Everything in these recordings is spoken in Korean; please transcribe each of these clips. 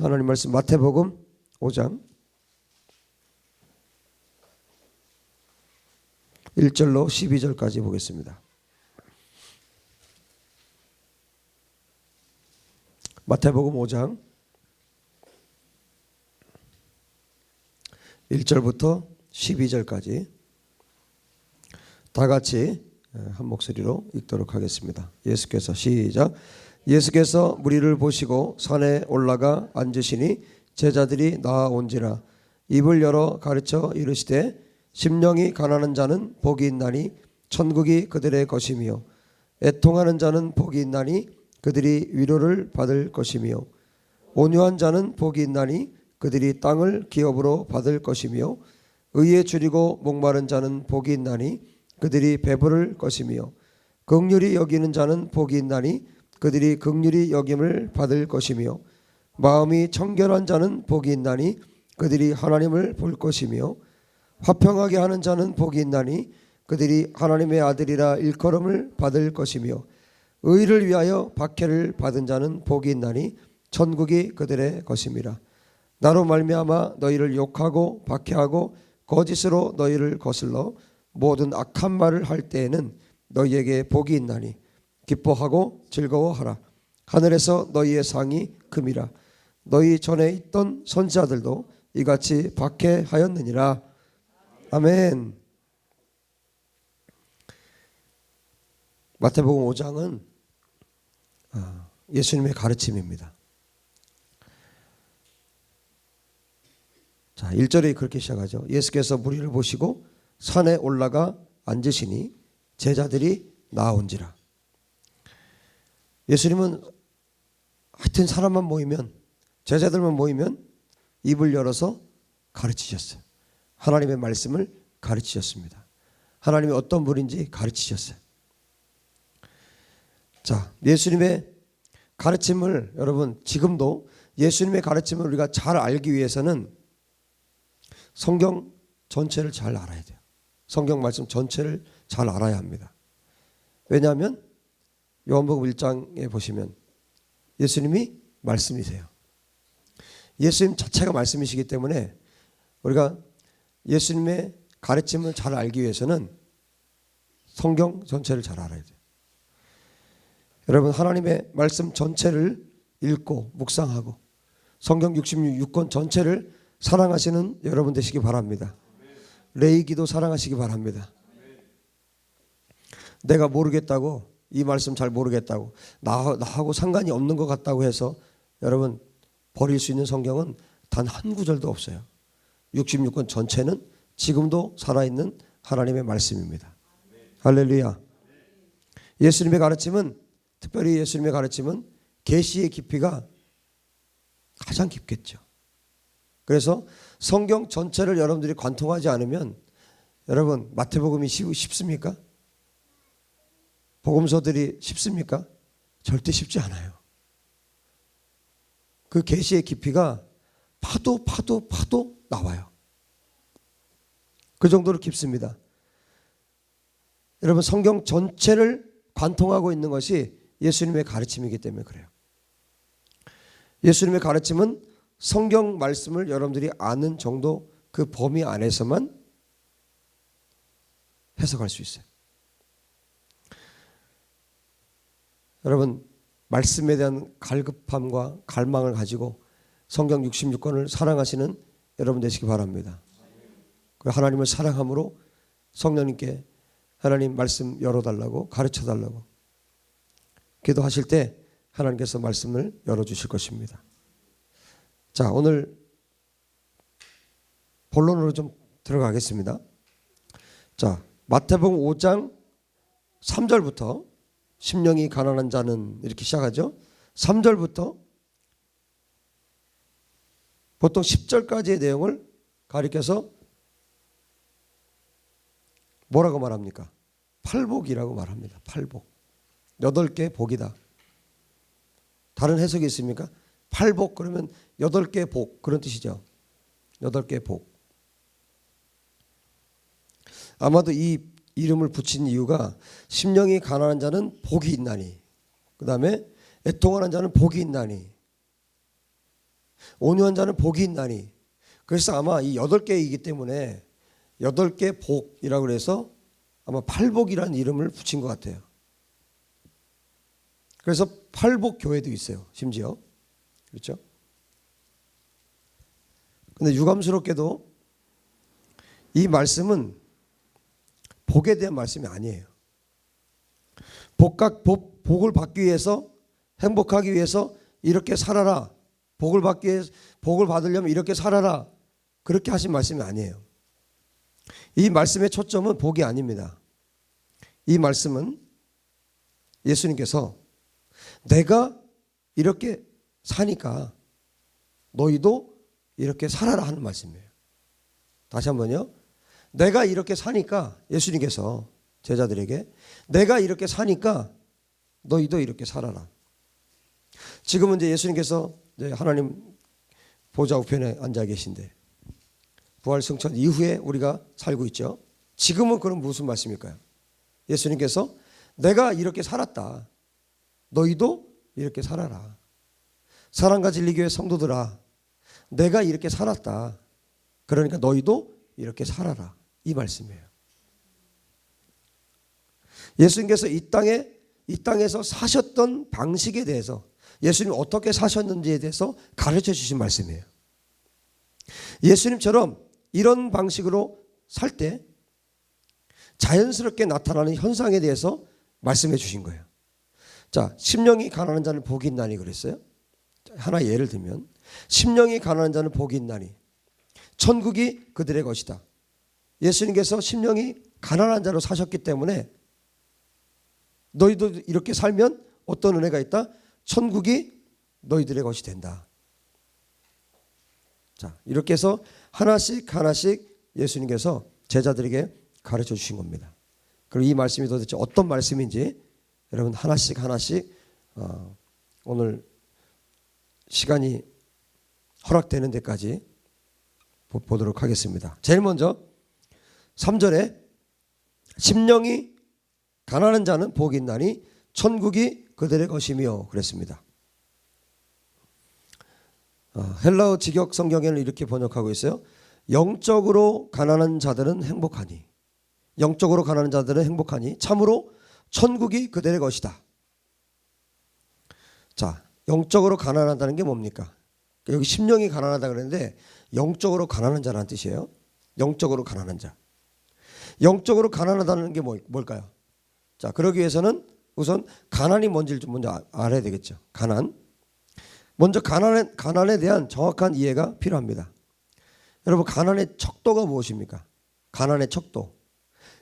하나님 말씀 마태복음 5장 1절로 12절까지 보겠습니다. 마태복음 5장 1절부터 12절까지 다 같이 한 목소리로 읽도록 하겠습니다. 예수께서 시작. 예수께서 무리를 보시고 산에 올라가 앉으시니 제자들이 나아온지라. 입을 열어 가르쳐 이르시되 심령이 가난한 자는 복이 있나니 천국이 그들의 것이며 애통하는 자는 복이 있나니 그들이 위로를 받을 것이며 온유한 자는 복이 있나니 그들이 땅을 기업으로 받을 것이며 의에 줄이고 목마른 자는 복이 있나니 그들이 배부를 것이며 긍휼히 여기는 자는 복이 있나니 그들이 긍휼히 여김을 받을 것이며 마음이 청결한 자는 복이 있나니 그들이 하나님을 볼 것이며 화평하게 하는 자는 복이 있나니 그들이 하나님의 아들이라 일컬음을 받을 것이며 의를 위하여 박해를 받은 자는 복이 있나니 천국이 그들의 것임이라. 나로 말미암아 너희를 욕하고 박해하고 거짓으로 너희를 거슬러 모든 악한 말을 할 때에는 너희에게 복이 있나니 기뻐하고 즐거워하라. 하늘에서 너희의 상이 금이라. 너희 전에 있던 선지자들도 이같이 박해하였느니라. 아멘. 마태복음 5장은 예수님의 가르침입니다. 자, 1절에 그렇게 시작하죠. 예수께서 무리를 보시고 산에 올라가 앉으시니 제자들이 나아온지라. 예수님은 하여튼 사람만 모이면, 제자들만 모이면 입을 열어서 가르치셨어요. 하나님의 말씀을 가르치셨습니다. 하나님이 어떤 분인지 가르치셨어요. 자, 예수님의 가르침을 여러분 지금도 예수님의 가르침을 우리가 잘 알기 위해서는 성경 전체를 잘 알아야 돼요. 성경 말씀 전체를 잘 알아야 합니다. 왜냐하면 요한복음 1장에 보시면 예수님이 말씀이세요. 예수님 자체가 말씀이시기 때문에 우리가 예수님의 가르침을 잘 알기 위해서는 성경 전체를 잘 알아야 돼요. 여러분 하나님의 말씀 전체를 읽고 묵상하고 성경 66권 전체를 사랑하시는 여러분 되시기 바랍니다. 레위기도 사랑하시기 바랍니다. 내가 모르겠다고, 이 말씀 잘 모르겠다고, 나하고 상관이 없는 것 같다고 해서 여러분 버릴 수 있는 성경은 단 한 구절도 없어요. 66권 전체는 지금도 살아있는 하나님의 말씀입니다. 할렐루야. 예수님의 가르침은, 특별히 예수님의 가르침은 계시의 깊이가 가장 깊겠죠. 그래서 성경 전체를 여러분들이 관통하지 않으면 여러분 마태복음이 쉽습니까? 복음서들이 쉽습니까? 절대 쉽지 않아요. 그 계시의 깊이가 파도 나와요. 그 정도로 깊습니다. 여러분 성경 전체를 관통하고 있는 것이 예수님의 가르침이기 때문에 그래요. 예수님의 가르침은 성경 말씀을 여러분들이 아는 정도 그 범위 안에서만 해석할 수 있어요. 여러분 말씀에 대한 갈급함과 갈망을 가지고 성경 66권을 사랑하시는 여러분 되시기 바랍니다. 하나님을 사랑함으로 성령님께 하나님 말씀 열어달라고, 가르쳐달라고 기도하실 때 하나님께서 말씀을 열어주실 것입니다. 자, 오늘 본론으로 좀 들어가겠습니다. 자, 마태복음 5장 3절부터 심령이 가난한 자는 이렇게 시작하죠. 3절부터 보통 10절까지의 내용을 가리켜서 뭐라고 말합니까? 팔복이라고 말합니다. 팔복. 8개 복이다. 다른 해석이 있습니까? 팔복 그러면 8개 복 그런 뜻이죠. 8개 복. 아마도 이 이름을 붙인 이유가 심령이 가난한 자는 복이 있나니, 그 다음에 애통하는 자는 복이 있나니, 온유한 자는 복이 있나니. 그래서 아마 이 8개이기 때문에 8개 복이라고 그래서 아마 팔복이라는 이름을 붙인 것 같아요. 그래서 팔복 교회도 있어요. 심지어. 그렇죠? 근데 유감스럽게도 이 말씀은 복에 대한 말씀이 아니에요. 복을 받기 위해서, 행복하기 위해서 이렇게 살아라. 복을 받으려면 이렇게 살아라. 그렇게 하신 말씀이 아니에요. 이 말씀의 초점은 복이 아닙니다. 이 말씀은 예수님께서 내가 이렇게 사니까 너희도 이렇게 살아라 하는 말씀이에요. 다시 한번요. 내가 이렇게 사니까, 예수님께서 제자들에게 내가 이렇게 사니까 너희도 이렇게 살아라. 지금은 이제 예수님께서 이제 하나님 보좌 우편에 앉아 계신데 부활 승천 이후에 우리가 살고 있죠. 지금은 그럼 무슨 말씀일까요? 예수님께서 내가 이렇게 살았다. 너희도 이렇게 살아라. 사랑과 진리교회 성도들아, 내가 이렇게 살았다. 그러니까 너희도 이렇게 살아라. 이 말씀이에요. 예수님께서 이 땅에서 사셨던 방식에 대해서, 예수님 어떻게 사셨는지에 대해서 가르쳐 주신 말씀이에요. 예수님처럼 이런 방식으로 살 때 자연스럽게 나타나는 현상에 대해서 말씀해 주신 거예요. 자, 심령이 가난한 자는 복이 있나니 그랬어요. 하나 예를 들면 심령이 가난한 자는 복이 있나니 천국이 그들의 것이다. 예수님께서 심령이 가난한 자로 사셨기 때문에 너희도 이렇게 살면 어떤 은혜가 있다? 천국이 너희들의 것이 된다. 자, 이렇게 해서 하나씩 예수님께서 제자들에게 가르쳐 주신 겁니다. 그리고 이 말씀이 도대체 어떤 말씀인지 여러분 하나씩 오늘 시간이 허락되는 데까지 보도록 하겠습니다. 제일 먼저 3절에 심령이 가난한 자는 복이 있나니 천국이 그들의 것이며 그랬습니다. 헬라어 직역 성경에는 이렇게 번역하고 있어요. 영적으로 가난한 자들은 행복하니, 영적으로 가난한 자들은 행복하니 참으로 천국이 그들의 것이다. 자, 영적으로 가난하다는 게 뭡니까? 여기 심령이 가난하다 그랬는데 영적으로 가난한 자라는 뜻이에요. 영적으로 가난한 자. 영적으로 가난하다는 게 뭘까요? 자, 그러기 위해서는 우선 가난이 뭔지를 좀 먼저 알아야 되겠죠. 가난. 먼저 가난에 대한 정확한 이해가 필요합니다. 여러분, 가난의 척도가 무엇입니까? 가난의 척도.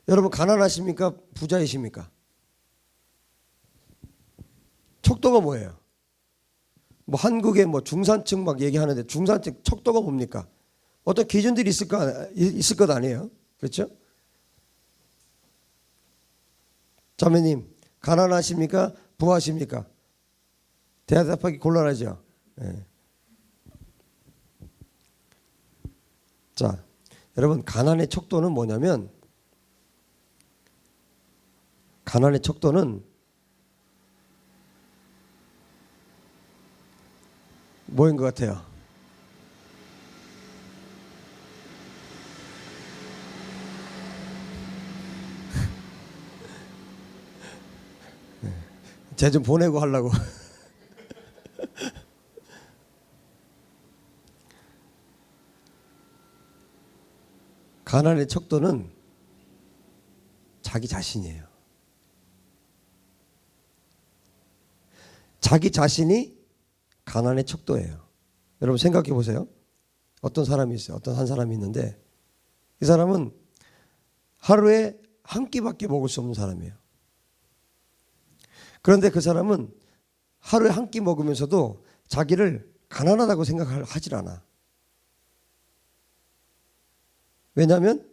여러분, 가난하십니까? 부자이십니까? 척도가 뭐예요? 뭐 한국의 뭐 중산층 막 얘기하는데 중산층 척도가 뭡니까? 어떤 기준들이 있을 것 아니에요? 그렇죠? 자매님, 가난하십니까? 부하십니까? 대답하기 곤란하죠. 네. 자, 여러분, 가난의 척도는 뭐냐면, 가난의 척도는 뭐인 것 같아요? 쟤 좀 보내고 하려고. 가난의 척도는 자기 자신이에요. 자기 자신이 가난의 척도예요. 여러분 생각해 보세요. 어떤 사람이 있어요. 어떤 한 사람이 있는데 이 사람은 하루에 한 끼밖에 먹을 수 없는 사람이에요. 그런데 그 사람은 하루에 한 끼 먹으면서도 자기를 가난하다고 생각하질 않아. 왜냐하면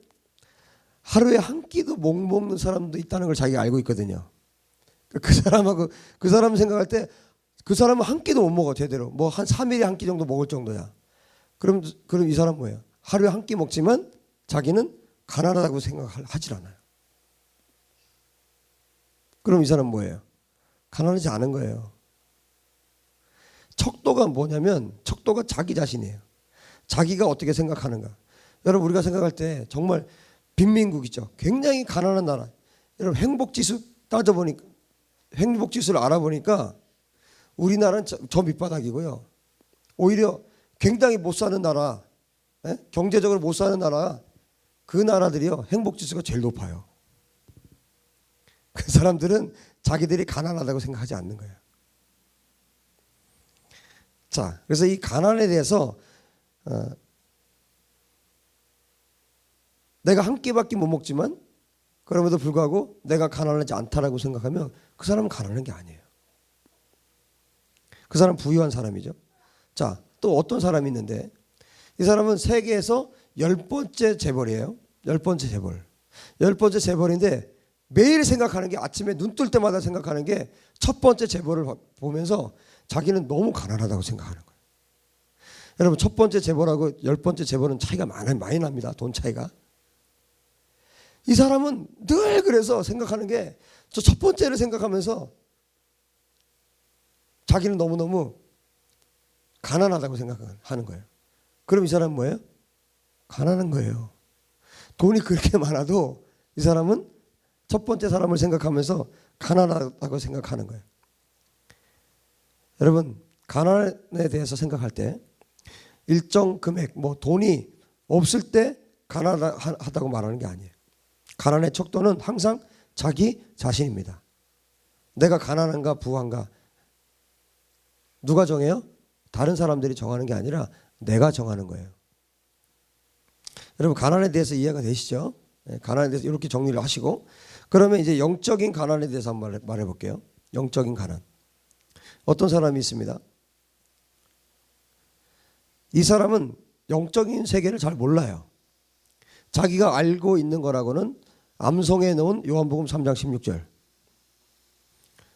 하루에 한 끼도 못 먹는 사람도 있다는 걸 자기가 알고 있거든요. 그 사람 생각할 때 그 사람은 한 끼도 못 먹어 제대로. 뭐 한 3일에 한 끼 정도 먹을 정도야. 그럼 이 사람 뭐예요? 하루에 한 끼 먹지만 자기는 가난하다고 생각하질 않아요. 그럼 이 사람 뭐예요? 가난하지 않은 거예요. 척도가 뭐냐면 척도가 자기 자신이에요. 자기가 어떻게 생각하는가. 여러분 우리가 생각할 때 정말 빈민국이죠. 굉장히 가난한 나라. 여러분 행복지수 따져보니까 행복지수를 알아보니까 우리나라는 저 밑바닥이고요. 오히려 굉장히 못 사는 나라, 경제적으로 못 사는 나라, 그 나라들이요 행복지수가 제일 높아요. 그 사람들은 자기들이 가난하다고 생각하지 않는 거예요. 자, 그래서 이 가난에 대해서 내가 한 끼밖에 못 먹지만 그럼에도 불구하고 내가 가난하지 않다라고 생각하면 그 사람은 가난한 게 아니에요. 그 사람은 부유한 사람이죠. 자, 또 어떤 사람이 있는데 이 사람은 세계에서 10번째 재벌이에요. 10번째 재벌. 10번째 재벌인데 매일 생각하는 게 아침에 눈 뜰 때마다 생각하는 게 첫 번째 재벌을 보면서 자기는 너무 가난하다고 생각하는 거예요. 여러분 첫 번째 재벌하고 10번째 재벌은 차이가 많이 납니다. 돈 차이가. 이 사람은 늘 그래서 생각하는 게 저 첫 번째를 생각하면서 자기는 너무너무 가난하다고 생각하는 거예요. 그럼 이 사람은 뭐예요? 가난한 거예요. 돈이 그렇게 많아도 이 사람은 첫 번째 사람을 생각하면서 가난하다고 생각하는 거예요. 여러분 가난에 대해서 생각할 때 일정 금액 뭐 돈이 없을 때 가난하다고 말하는 게 아니에요. 가난의 척도는 항상 자기 자신입니다. 내가 가난한가 부한가 누가 정해요? 다른 사람들이 정하는 게 아니라 내가 정하는 거예요. 여러분 가난에 대해서 이해가 되시죠? 가난에 대해서 이렇게 정리를 하시고 그러면 이제 영적인 가난에 대해서 한번 말해 볼게요. 영적인 가난. 어떤 사람이 있습니다. 이 사람은 영적인 세계를 잘 몰라요. 자기가 알고 있는 거라고는 암송해 놓은 요한복음 3장 16절.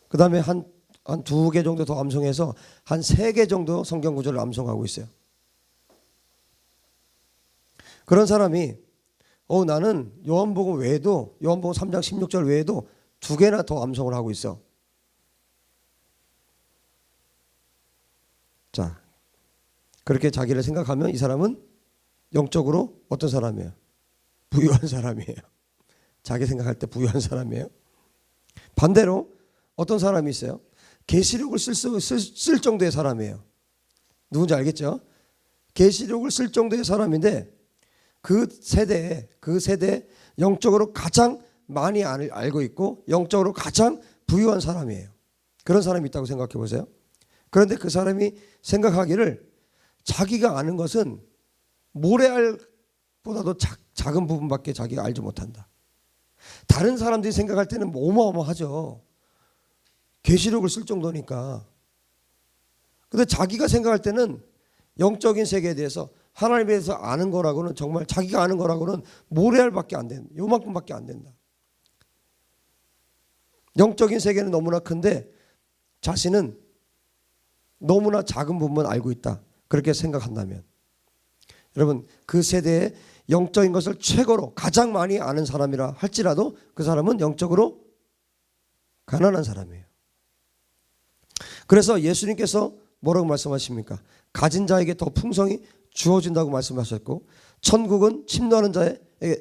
그 다음에 한 2개 정도 더 암송해서 한 3개 정도 성경 구절을 암송하고 있어요. 그런 사람이 나는 요한복음 외에도 요한복음 3장 16절 외에도 2개나 더 암송을 하고 있어. 자, 그렇게 자기를 생각하면 이 사람은 영적으로 어떤 사람이에요? 부유한 사람이에요. 자기 생각할 때 부유한 사람이에요. 반대로 어떤 사람이 있어요? 계시록을 쓸 정도의 사람이에요. 누군지 알겠죠? 계시록을 쓸 정도의 사람인데 그 세대에 영적으로 가장 많이 알고 있고 영적으로 가장 부유한 사람이에요. 그런 사람이 있다고 생각해 보세요. 그런데 그 사람이 생각하기를 자기가 아는 것은 모래알보다도 작은 부분밖에 자기가 알지 못한다. 다른 사람들이 생각할 때는 어마어마하죠. 계시록을 쓸 정도니까. 근데 자기가 생각할 때는 영적인 세계에 대해서 하나님에 대해서 아는 거라고는 정말 자기가 아는 거라고는 모래알밖에 안 된다. 요만큼밖에 안 된다. 영적인 세계는 너무나 큰데 자신은 너무나 작은 부분만 알고 있다. 그렇게 생각한다면 여러분 그 세대에 영적인 것을 최고로 가장 많이 아는 사람이라 할지라도 그 사람은 영적으로 가난한 사람이에요. 그래서 예수님께서 뭐라고 말씀하십니까? 가진 자에게 더 풍성이 주어진다고 말씀하셨고 천국은 침노하는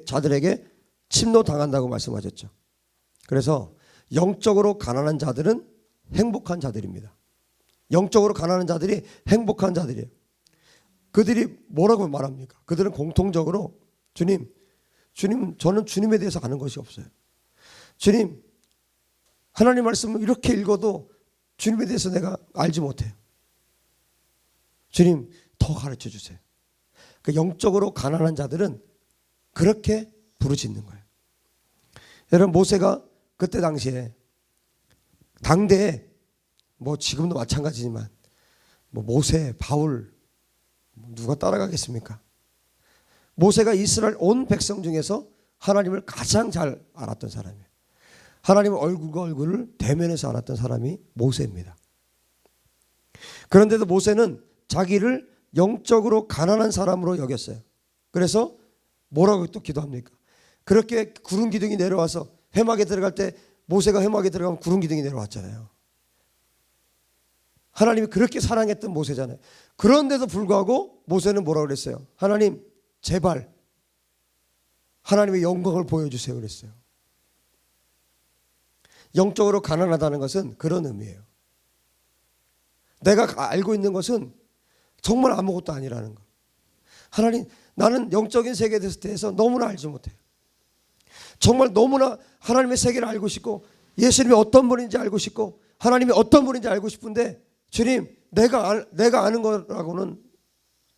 자들에게 침노당한다고 말씀하셨죠. 그래서 영적으로 가난한 자들은 행복한 자들입니다. 영적으로 가난한 자들이 행복한 자들이에요. 그들이 뭐라고 말합니까? 그들은 공통적으로 주님 저는 주님에 대해서 아는 것이 없어요. 주님 하나님 말씀을 이렇게 읽어도 주님에 대해서 내가 알지 못해요. 주님 더 가르쳐 주세요. 그 영적으로 가난한 자들은 그렇게 부르짖는 거예요. 여러분 모세가 그때 당시에 당대에 뭐 지금도 마찬가지지만 뭐 모세, 바울 누가 따라가겠습니까? 모세가 이스라엘 온 백성 중에서 하나님을 가장 잘 알았던 사람이에요. 하나님의 얼굴과 얼굴을 대면해서 알았던 사람이 모세입니다. 그런데도 모세는 자기를 영적으로 가난한 사람으로 여겼어요. 그래서 뭐라고 또 기도합니까? 그렇게 구름 기둥이 내려와서 회막에 들어갈 때 모세가 회막에 들어가면 구름 기둥이 내려왔잖아요. 하나님이 그렇게 사랑했던 모세잖아요. 그런데도 불구하고 모세는 뭐라고 그랬어요? 하나님 제발 하나님의 영광을 보여주세요 그랬어요. 영적으로 가난하다는 것은 그런 의미예요. 내가 알고 있는 것은 정말 아무것도 아니라는 거. 하나님, 나는 영적인 세계에 대해서 너무나 알지 못해요. 정말 너무나 하나님의 세계를 알고 싶고 예수님이 어떤 분인지 알고 싶고 하나님이 어떤 분인지 알고 싶은데 주님, 내가 아는 거라고는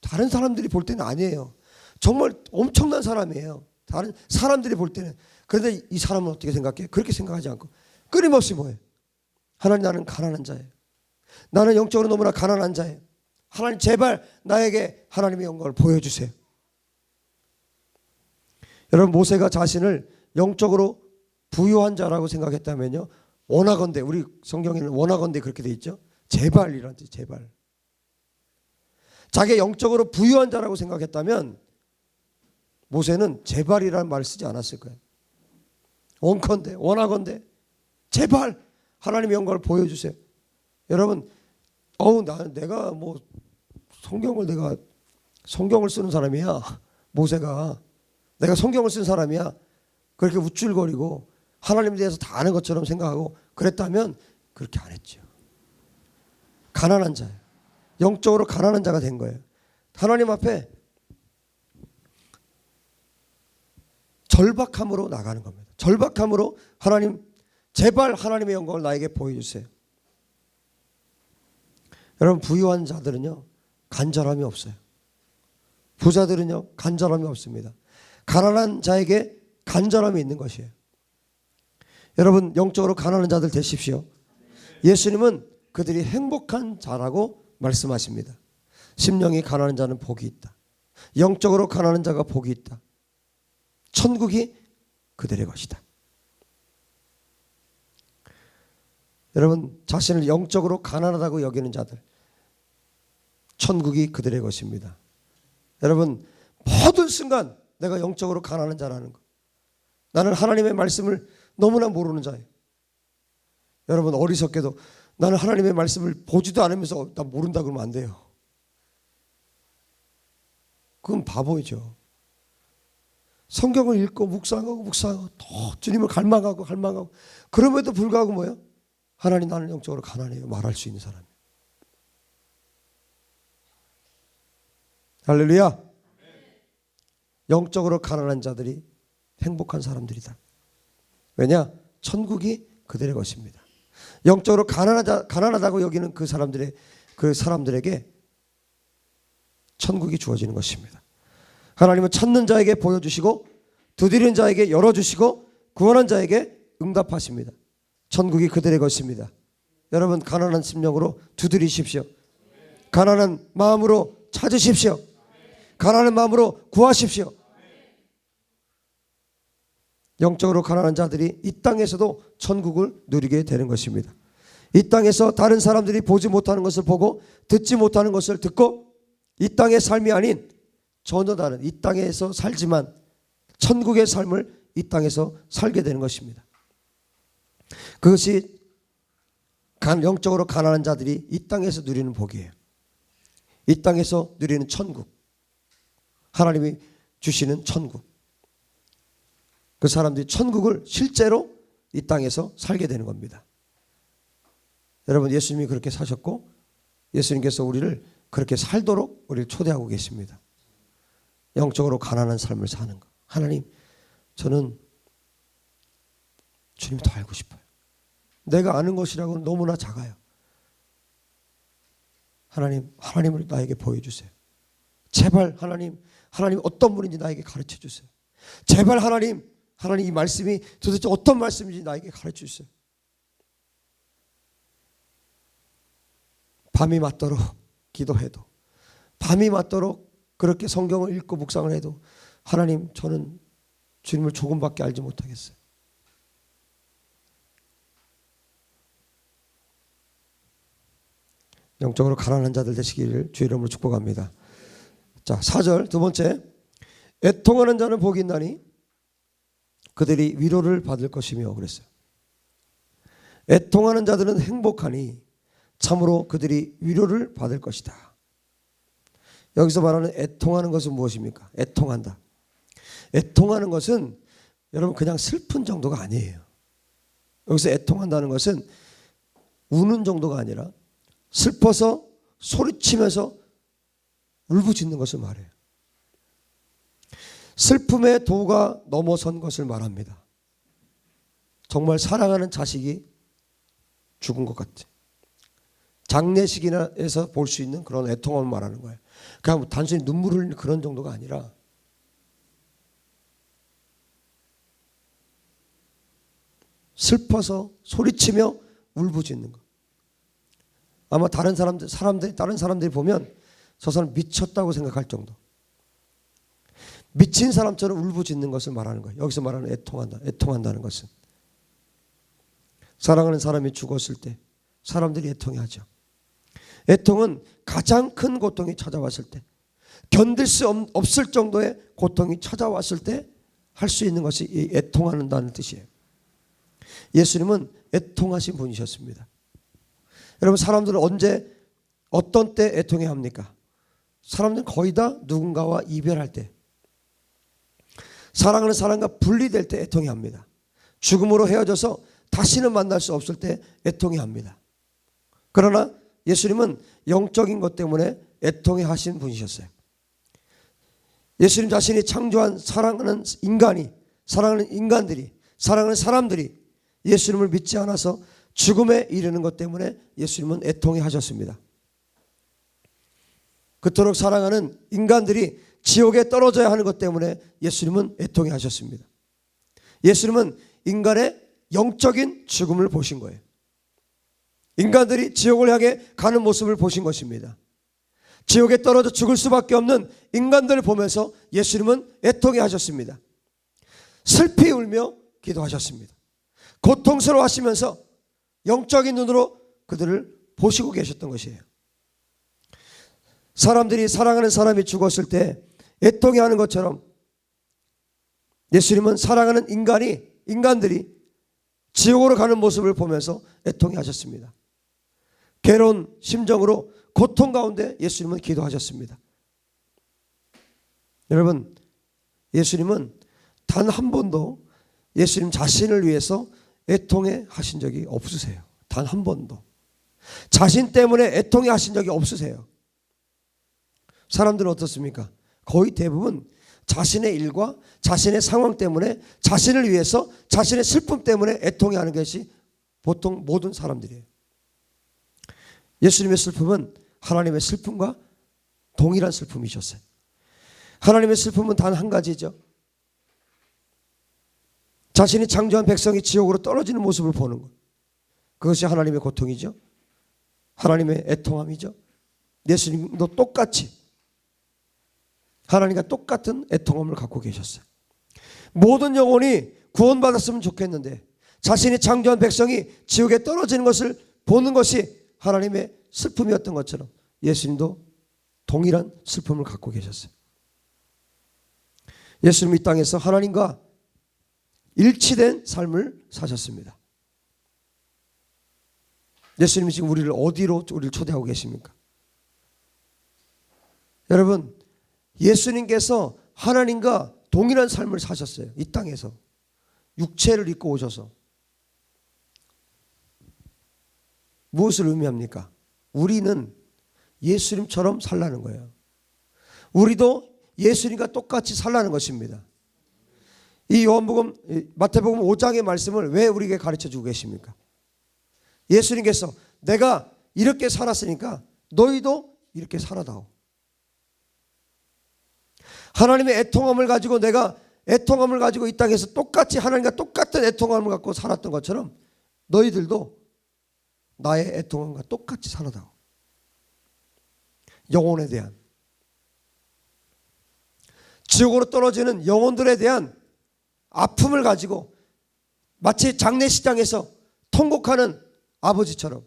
다른 사람들이 볼 때는 아니에요. 정말 엄청난 사람이에요. 다른 사람들이 볼 때는. 그런데 이 사람은 어떻게 생각해? 그렇게 생각하지 않고 끊임없이 뭐예요? 하나님, 나는 가난한 자예요. 나는 영적으로 너무나 가난한 자예요. 하나님 제발 나에게 하나님의 영광을 보여주세요. 여러분, 모세가 자신을 영적으로 부유한 자라고 생각했다면요, 원하건대, 우리 성경에는 원하건대 그렇게 돼 있죠. 제발이란 뜻, 제발. 자기가 영적으로 부유한 자라고 생각했다면 모세는 제발이라는 말을 쓰지 않았을 거예요. 원컨대, 원하건대 제발 하나님의 영광을 보여주세요. 여러분, 내가 뭐 성경을 쓰는 사람이야. 모세가 내가 성경을 쓴 사람이야. 그렇게 우쭐거리고 하나님에 대해서 다 아는 것처럼 생각하고 그랬다면 그렇게 안 했죠. 가난한 자예요. 영적으로 가난한 자가 된 거예요. 하나님 앞에 절박함으로 나가는 겁니다. 절박함으로 하나님 제발 하나님의 영광을 나에게 보여주세요. 여러분, 부유한 자들은요 간절함이 없어요. 부자들은요 간절함이 없습니다. 가난한 자에게 간절함이 있는 것이에요. 여러분, 영적으로 가난한 자들 되십시오. 예수님은 그들이 행복한 자라고 말씀하십니다. 심령이 가난한 자는 복이 있다. 영적으로 가난한 자가 복이 있다. 천국이 그들의 것이다. 여러분, 자신을 영적으로 가난하다고 여기는 자들, 천국이 그들의 것입니다. 여러분, 모든 순간 내가 영적으로 가난한 자라는 것, 나는 하나님의 말씀을 너무나 모르는 자예요. 여러분, 어리석게도 나는 하나님의 말씀을 보지도 않으면서 나 모른다 그러면 안 돼요. 그건 바보이죠. 성경을 읽고 묵상하고 더 주님을 갈망하고 그럼에도 불구하고 뭐예요? 하나님, 나는 영적으로 가난해요 말할 수 있는 사람이에요. 할렐루야. 영적으로 가난한 자들이 행복한 사람들이다. 왜냐? 천국이 그들의 것입니다. 영적으로 가난하다고 여기는 그 사람들에게 천국이 주어지는 것입니다. 하나님은 찾는 자에게 보여주시고 두드리는 자에게 열어주시고 구원한 자에게 응답하십니다. 천국이 그들의 것입니다. 여러분, 가난한 심령으로 두드리십시오. 가난한 마음으로 찾으십시오. 가난한 마음으로 구하십시오. 영적으로 가난한 자들이 이 땅에서도 천국을 누리게 되는 것입니다. 이 땅에서 다른 사람들이 보지 못하는 것을 보고 듣지 못하는 것을 듣고 이 땅의 삶이 아닌 전혀 다른 이 땅에서 살지만 천국의 삶을 이 땅에서 살게 되는 것입니다. 그것이 영적으로 가난한 자들이 이 땅에서 누리는 복이에요. 이 땅에서 누리는 천국, 하나님이 주시는 천국. 그 사람들이 천국을 실제로 이 땅에서 살게 되는 겁니다. 여러분, 예수님이 그렇게 사셨고 예수님께서 우리를 그렇게 살도록 우리를 초대하고 계십니다. 영적으로 가난한 삶을 사는 것. 하나님, 저는 주님이 더 알고 싶어요. 내가 아는 것이라고는 너무나 작아요. 하나님을 나에게 보여주세요. 제발 하나님 어떤 분인지 나에게 가르쳐 주세요. 제발 하나님 이 말씀이 도대체 어떤 말씀인지 나에게 가르쳐 주세요. 밤이 맞도록 기도해도, 밤이 맞도록 그렇게 성경을 읽고 묵상을 해도 하나님, 저는 주님을 조금밖에 알지 못하겠어요. 영적으로 가난한 자들 되시기를 주의 이름으로 축복합니다. 자, 4절 두 번째, 애통하는 자는 복이 있나니 그들이 위로를 받을 것이며 그랬어요. 애통하는 자들은 행복하니 참으로 그들이 위로를 받을 것이다. 여기서 말하는 애통하는 것은 무엇입니까? 애통한다. 애통하는 것은 여러분 그냥 슬픈 정도가 아니에요. 여기서 애통한다는 것은 우는 정도가 아니라 슬퍼서 소리치면서 울부짖는 것을 말해요. 슬픔의 도가 넘어선 것을 말합니다. 정말 사랑하는 자식이 죽은 것 같아. 장례식이나에서 볼 수 있는 그런 애통함을 말하는 거예요. 그냥 단순히 눈물 흘리는 그런 정도가 아니라 슬퍼서 소리치며 울부짖는 것. 아마 다른 사람들이 보면 저 사람 미쳤다고 생각할 정도. 미친 사람처럼 울부짖는 것을 말하는 거예요. 여기서 말하는 애통한다는 것은 사랑하는 사람이 죽었을 때 사람들이 애통해하죠. 애통은 가장 큰 고통이 찾아왔을 때, 견딜 수 없을 정도의 고통이 찾아왔을 때 할 수 있는 것이 이 애통한다는 뜻이에요. 예수님은 애통하신 분이셨습니다. 여러분, 사람들은 언제 어떤 때 애통해야 합니까? 사람들은 거의 다 누군가와 이별할 때, 사랑하는 사람과 분리될 때 애통해야 합니다. 죽음으로 헤어져서 다시는 만날 수 없을 때 애통해야 합니다. 그러나 예수님은 영적인 것 때문에 애통해 하신 분이셨어요. 예수님 자신이 창조한 사랑하는 인간들이, 사랑하는 사람들이 예수님을 믿지 않아서 죽음에 이르는 것 때문에 예수님은 애통해 하셨습니다. 그토록 사랑하는 인간들이 지옥에 떨어져야 하는 것 때문에 예수님은 애통해 하셨습니다. 예수님은 인간의 영적인 죽음을 보신 거예요. 인간들이 지옥을 향해 가는 모습을 보신 것입니다. 지옥에 떨어져 죽을 수밖에 없는 인간들을 보면서 예수님은 애통해 하셨습니다. 슬피 울며 기도하셨습니다. 고통스러워 하시면서 영적인 눈으로 그들을 보시고 계셨던 것이에요. 사람들이 사랑하는 사람이 죽었을 때 애통해 하는 것처럼 예수님은 사랑하는 인간들이 지옥으로 가는 모습을 보면서 애통해 하셨습니다. 괴로운 심정으로 고통 가운데 예수님은 기도하셨습니다. 여러분, 예수님은 단 한 번도 예수님 자신을 위해서 애통해 하신 적이 없으세요. 단 한 번도. 자신 때문에 애통해 하신 적이 없으세요. 사람들은 어떻습니까? 거의 대부분 자신의 일과 자신의 상황 때문에, 자신을 위해서 자신의 슬픔 때문에 애통해 하는 것이 보통 모든 사람들이에요. 예수님의 슬픔은 하나님의 슬픔과 동일한 슬픔이셨어요. 하나님의 슬픔은 단 한 가지죠. 자신이 창조한 백성이 지옥으로 떨어지는 모습을 보는 것. 그것이 하나님의 고통이죠. 하나님의 애통함이죠. 예수님도 똑같이 하나님과 똑같은 애통함을 갖고 계셨어요. 모든 영혼이 구원받았으면 좋겠는데 자신이 창조한 백성이 지옥에 떨어지는 것을 보는 것이 하나님의 슬픔이었던 것처럼 예수님도 동일한 슬픔을 갖고 계셨어요. 예수님 이 땅에서 하나님과 일치된 삶을 사셨습니다. 예수님이 지금 어디로 우리를 초대하고 계십니까? 여러분, 예수님께서 하나님과 동일한 삶을 사셨어요. 이 땅에서 육체를 입고 오셔서. 무엇을 의미합니까? 우리는 예수님처럼 살라는 거예요. 우리도 예수님과 똑같이 살라는 것입니다. 이 마태복음 5장의 말씀을 왜 우리에게 가르쳐주고 계십니까? 예수님께서 내가 이렇게 살았으니까 너희도 이렇게 살아다오. 하나님의 애통함을 가지고 내가 애통함을 가지고 이 땅에서 똑같이 하나님과 똑같은 애통함을 갖고 살았던 것처럼 너희들도 나의 애통함과 똑같이 살아다오. 영혼에 대한, 지옥으로 떨어지는 영혼들에 대한 아픔을 가지고 마치 장례식장에서 통곡하는 아버지처럼,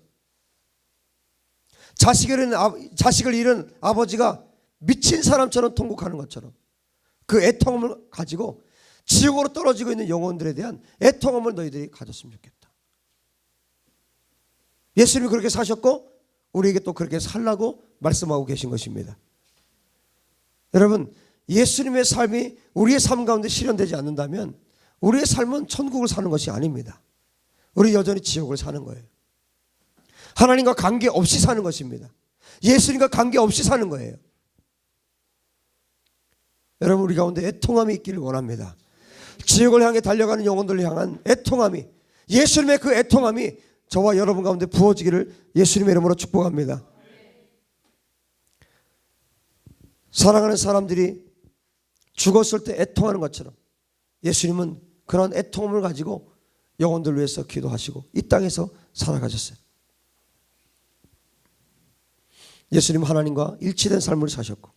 자식을 잃은 아버지가 미친 사람처럼 통곡하는 것처럼 그 애통함을 가지고 지옥으로 떨어지고 있는 영혼들에 대한 애통함을 너희들이 가졌으면 좋겠다. 예수님이 그렇게 사셨고 우리에게 또 그렇게 살라고 말씀하고 계신 것입니다. 여러분, 예수님의 삶이 우리의 삶 가운데 실현되지 않는다면 우리의 삶은 천국을 사는 것이 아닙니다. 우리 여전히 지옥을 사는 거예요. 하나님과 관계없이 사는 것입니다. 예수님과 관계없이 사는 거예요. 여러분, 우리 가운데 애통함이 있기를 원합니다. 지옥을 향해 달려가는 영혼들을 향한 애통함이, 예수님의 그 애통함이 저와 여러분 가운데 부어지기를 예수님의 이름으로 축복합니다. 사랑하는 사람들이 죽었을 때 애통하는 것처럼 예수님은 그런 애통함을 가지고 영혼들을 위해서 기도하시고 이 땅에서 살아가셨어요. 예수님은 하나님과 일치된 삶을 사셨고,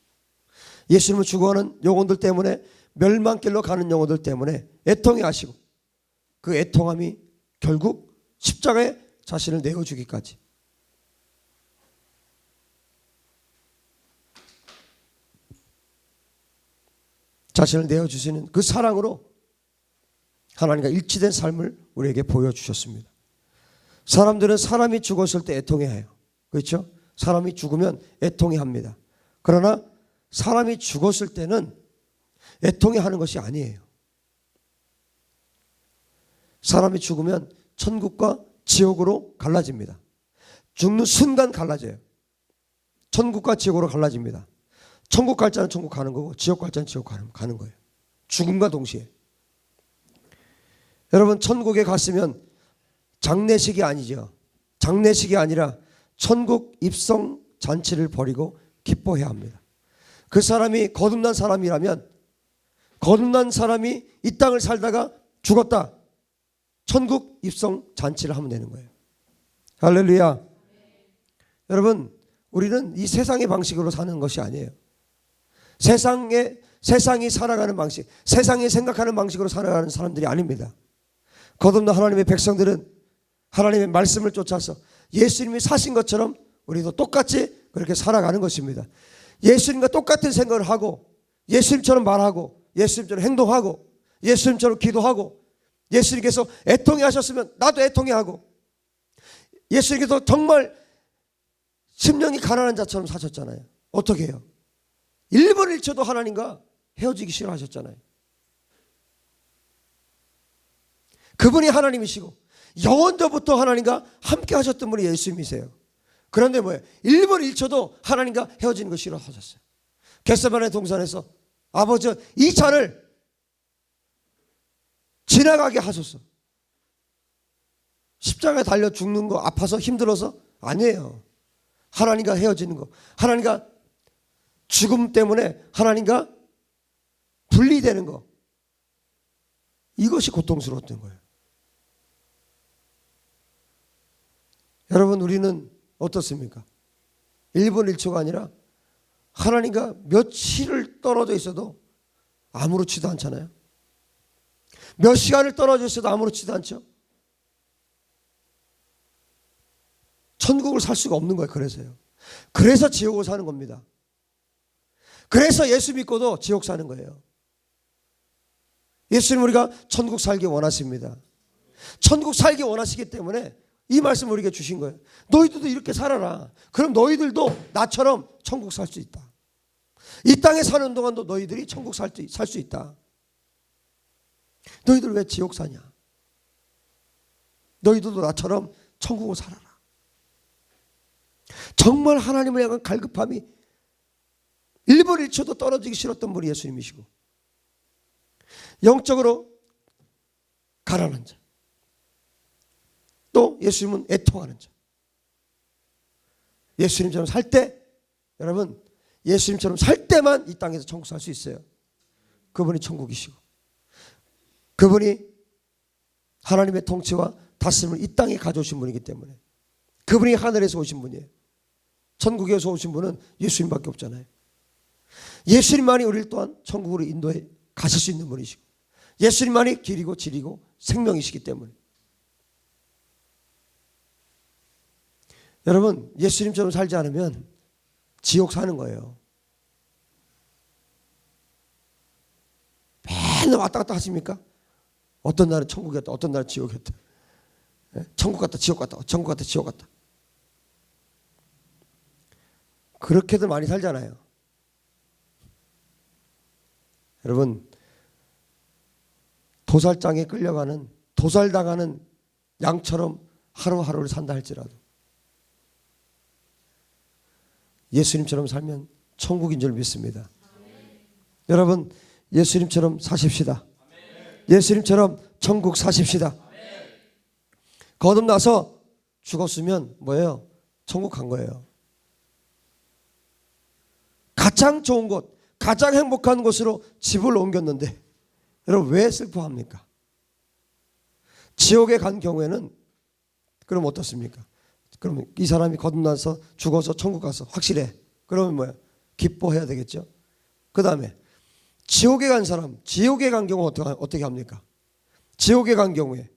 예수님은 죽어가는 영혼들 때문에, 멸망길로 가는 영혼들 때문에 애통해 하시고, 그 애통함이 결국 십자가에 자신을 내어주기까지, 자신을 내어주시는 그 사랑으로 하나님과 일치된 삶을 우리에게 보여주셨습니다. 사람들은 사람이 죽었을 때 애통해해요. 그렇죠? 사람이 죽으면 애통해합니다. 그러나 사람이 죽었을 때는 애통해하는 것이 아니에요. 사람이 죽으면 천국과 지옥으로 갈라집니다. 죽는 순간 갈라져요. 천국과 지옥으로 갈라집니다. 천국 갈 자는 천국 가는 거고 지옥 갈 자는 지옥 가는 거예요. 죽음과 동시에. 여러분, 천국에 갔으면 장례식이 아니죠. 장례식이 아니라 천국 입성 잔치를 벌이고 기뻐해야 합니다. 그 사람이 거듭난 사람이라면, 거듭난 사람이 이 땅을 살다가 죽었다, 천국 입성 잔치를 하면 되는 거예요. 할렐루야. 여러분, 우리는 이 세상의 방식으로 사는 것이 아니에요. 세상이 살아가는 방식, 세상이 생각하는 방식으로 살아가는 사람들이 아닙니다. 거듭난 하나님의 백성들은 하나님의 말씀을 쫓아서 예수님이 사신 것처럼 우리도 똑같이 그렇게 살아가는 것입니다. 예수님과 똑같은 생각을 하고, 예수님처럼 말하고, 예수님처럼 행동하고, 예수님처럼 기도하고, 예수님께서 애통해 하셨으면 나도 애통해 하고, 예수님께서 정말 심령이 가난한 자처럼 사셨잖아요. 어떻게 해요? 1분 1초도 하나님과 헤어지기 싫어하셨잖아요. 그분이 하나님이시고 영원전부터 하나님과 함께 하셨던 분이 예수님이세요. 그런데 뭐예요? 1분 1초도 하나님과 헤어지는 거 싫어하셨어요. 겟세마네 동산에서 아버지 이 잔을 지나가게 하소서. 십자가에 달려 죽는 거 아파서 힘들어서 아니에요. 하나님과 헤어지는 거, 하나님과 죽음 때문에 하나님과 분리되는 거, 이것이 고통스러웠던 거예요. 여러분, 우리는 어떻습니까? 1분 1초가 아니라 하나님과 며칠을 떨어져 있어도 아무렇지도 않잖아요. 몇 시간을 떨어져 있어도 아무렇지도 않죠. 천국을 살 수가 없는 거예요. 그래서 지옥을 사는 겁니다. 그래서 예수 믿고도 지옥 사는 거예요. 예수님, 우리가 천국 살기 원하십니다. 천국 살기 원하시기 때문에 이 말씀 우리에게 주신 거예요. 너희들도 이렇게 살아라. 그럼 너희들도 나처럼 천국 살 수 있다. 이 땅에 사는 동안도 너희들이 천국 살 수 있다. 너희들 왜 지옥 사냐? 너희들도 나처럼 천국을 살아라. 정말 하나님을 향한 갈급함이 1분 1초도 떨어지기 싫었던 분이 예수님이시고, 영적으로 가난한 자, 또 예수님은 애통하는 자. 예수님처럼 살 때, 여러분, 예수님처럼 살 때만 이 땅에서 천국 살 수 있어요. 그분이 천국이시고, 그분이 하나님의 통치와 다스림을 이 땅에 가져오신 분이기 때문에, 그분이 하늘에서 오신 분이에요. 천국에서 오신 분은 예수님밖에 없잖아요. 예수님만이 우리를 또한 천국으로 인도해 가실 수 있는 분이시고, 예수님만이 길이고 진리고 생명이시기 때문에, 여러분, 예수님처럼 살지 않으면 지옥 사는 거예요. 맨날 왔다 갔다 하십니까? 어떤 날은 천국이었다, 어떤 날은 지옥이었다. 천국 갔다 지옥 갔다, 천국 갔다 지옥 갔다. 그렇게들 많이 살잖아요. 여러분, 도살장에 끌려가는, 도살당하는 양처럼 하루하루를 산다 할지라도 예수님처럼 살면 천국인 줄 믿습니다. 여러분, 예수님처럼 사십시다. 예수님처럼 천국 사십시다. 거듭나서 죽었으면 뭐예요? 천국 간 거예요. 가장 좋은 곳, 가장 행복한 곳으로 집을 옮겼는데 여러분 왜 슬퍼합니까? 지옥에 간 경우에는 그럼 어떻습니까? 그러면 이 사람이 거듭나서 죽어서 천국 가서 확실해. 그러면 뭐야? 기뻐해야 되겠죠. 그 다음에 지옥에 간 사람, 지옥에 간 경우 어떻게 합니까? 지옥에 간 경우에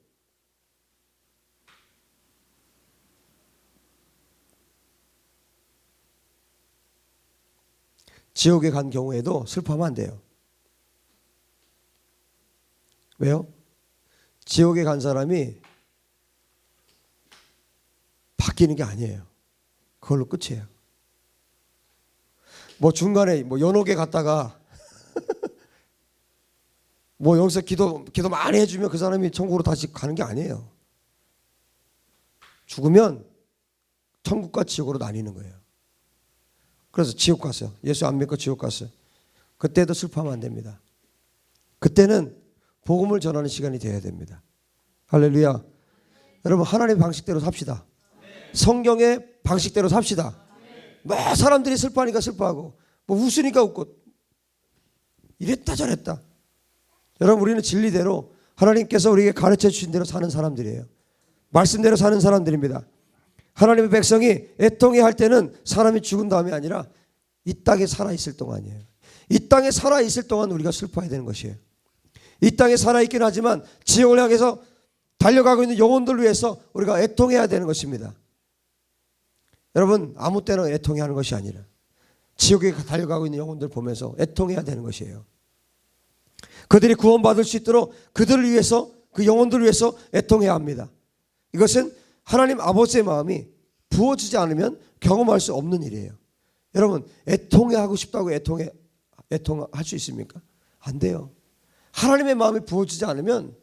지옥에 간 경우에도 슬퍼하면 안 돼요. 왜요? 지옥에 간 사람이 바뀌는 게 아니에요. 그걸로 끝이에요. 뭐 중간에 뭐 연옥에 갔다가 뭐 여기서 기도 많이 해주면 그 사람이 천국으로 다시 가는 게 아니에요. 죽으면 천국과 지옥으로 나뉘는 거예요. 그래서 지옥 갔어요. 예수 안 믿고 지옥 갔어요. 그때도 슬퍼하면 안 됩니다. 그때는 복음을 전하는 시간이 되어야 됩니다. 할렐루야. 여러분, 하나님의 방식대로 삽시다. 성경의 방식대로 삽시다. 뭐 사람들이 슬퍼하니까 슬퍼하고 뭐 웃으니까 웃고 이랬다 저랬다. 여러분, 우리는 진리대로 하나님께서 우리에게 가르쳐 주신 대로 사는 사람들이에요. 말씀대로 사는 사람들입니다. 하나님의 백성이 애통해 할 때는 사람이 죽은 다음이 아니라 이 땅에 살아있을 동안이에요. 이 땅에 살아있을 동안 우리가 슬퍼해야 되는 것이에요. 이 땅에 살아있긴 하지만 지옥을 향해서 달려가고 있는 영혼들을 위해서 우리가 애통해야 되는 것입니다. 여러분, 아무 때나 애통해야 하는 것이 아니라 지옥에 달려가고 있는 영혼들 보면서 애통해야 되는 것이에요. 그들이 구원받을 수 있도록 그들을 위해서, 그 영혼들을 위해서 애통해야 합니다. 이것은 하나님 아버지의 마음이 부어지지 않으면 경험할 수 없는 일이에요. 여러분, 애통해하고 싶다고 애통할 수 있습니까? 안 돼요. 하나님의 마음이 부어지지 않으면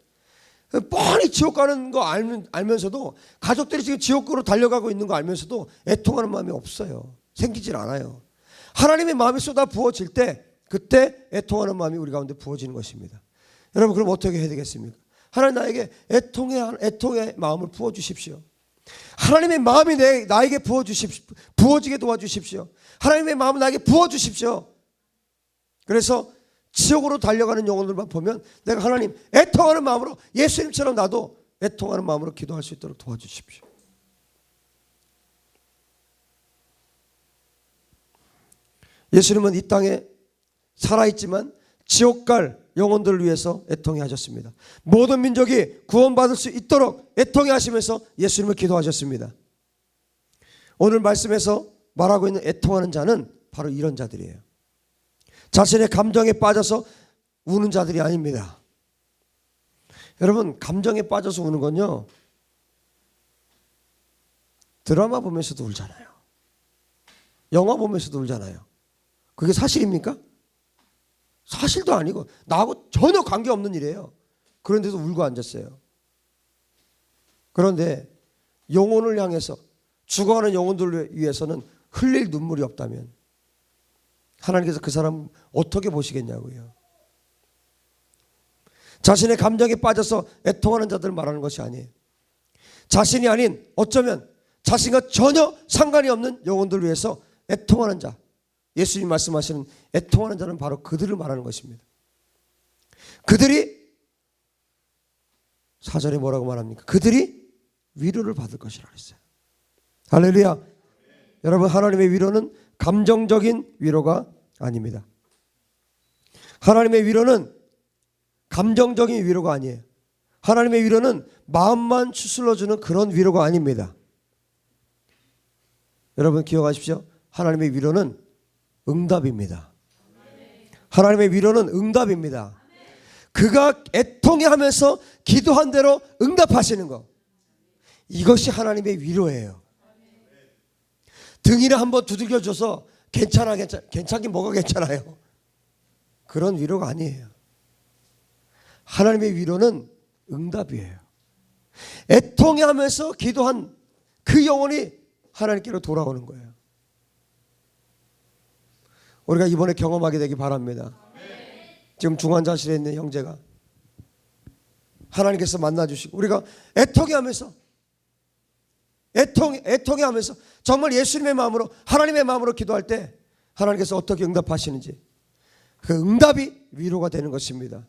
뻔히 지옥 가는 거 알면서도, 가족들이 지금 지옥으로 달려가고 있는 거 알면서도 애통하는 마음이 없어요. 생기질 않아요. 하나님의 마음이 쏟아 부어질 때 그때 애통하는 마음이 우리 가운데 부어지는 것입니다. 여러분, 그럼 어떻게 해야 되겠습니까? 하나님 나에게 애통의 마음을 부어주십시오. 하나님의 마음이 나에게 부어지게 도와주십시오. 하나님의 마음을 나에게 부어주십시오. 그래서 지옥으로 달려가는 영혼들만 보면 내가 하나님 애통하는 마음으로, 예수님처럼 나도 애통하는 마음으로 기도할 수 있도록 도와주십시오. 예수님은 이 땅에 살아있지만 지옥 갈 영혼들을 위해서 애통해 하셨습니다. 모든 민족이 구원받을 수 있도록 애통해 하시면서 예수님을 기도하셨습니다. 오늘 말씀에서 말하고 있는 애통하는 자는 바로 이런 자들이에요. 자신의 감정에 빠져서 우는 자들이 아닙니다. 여러분, 감정에 빠져서 우는 건요, 드라마 보면서도 울잖아요. 영화 보면서도 울잖아요. 그게 사실입니까? 사실도 아니고 나하고 전혀 관계없는 일이에요. 그런데도 울고 앉았어요. 그런데 영혼을 향해서, 죽어가는 영혼들을 위해서는 흘릴 눈물이 없다면 하나님께서 그 사람 어떻게 보시겠냐고요. 자신의 감정에 빠져서 애통하는 자들을 말하는 것이 아니에요. 자신이 아닌, 어쩌면 자신과 전혀 상관이 없는 영혼들을 위해서 애통하는 자, 예수님 말씀하시는 애통하는 자는 바로 그들을 말하는 것입니다. 그들이 4절에 뭐라고 말합니까? 그들이 위로를 받을 것이라 했어요. 할렐루야. 여러분, 하나님의 위로는 감정적인 위로가 아닙니다. 하나님의 위로는 감정적인 위로가 아니에요. 하나님의 위로는 마음만 추스러주는 그런 위로가 아닙니다. 여러분 기억하십시오. 하나님의 위로는 응답입니다. 하나님의 위로는 응답입니다. 그가 애통해하면서 기도한 대로 응답하시는 것, 이것이 하나님의 위로예요. 등이나 한번 두들겨줘서 괜찮긴 뭐가 괜찮아요. 그런 위로가 아니에요. 하나님의 위로는 응답이에요. 애통해하면서 기도한 그 영혼이 하나님께로 돌아오는 거예요. 우리가 이번에 경험하게 되기 바랍니다. 지금 중환자실에 있는 형제가 하나님께서 만나주시고 우리가 애통해하면서 정말 예수님의 마음으로 하나님의 마음으로 기도할 때 하나님께서 어떻게 응답하시는지 그 응답이 위로가 되는 것입니다.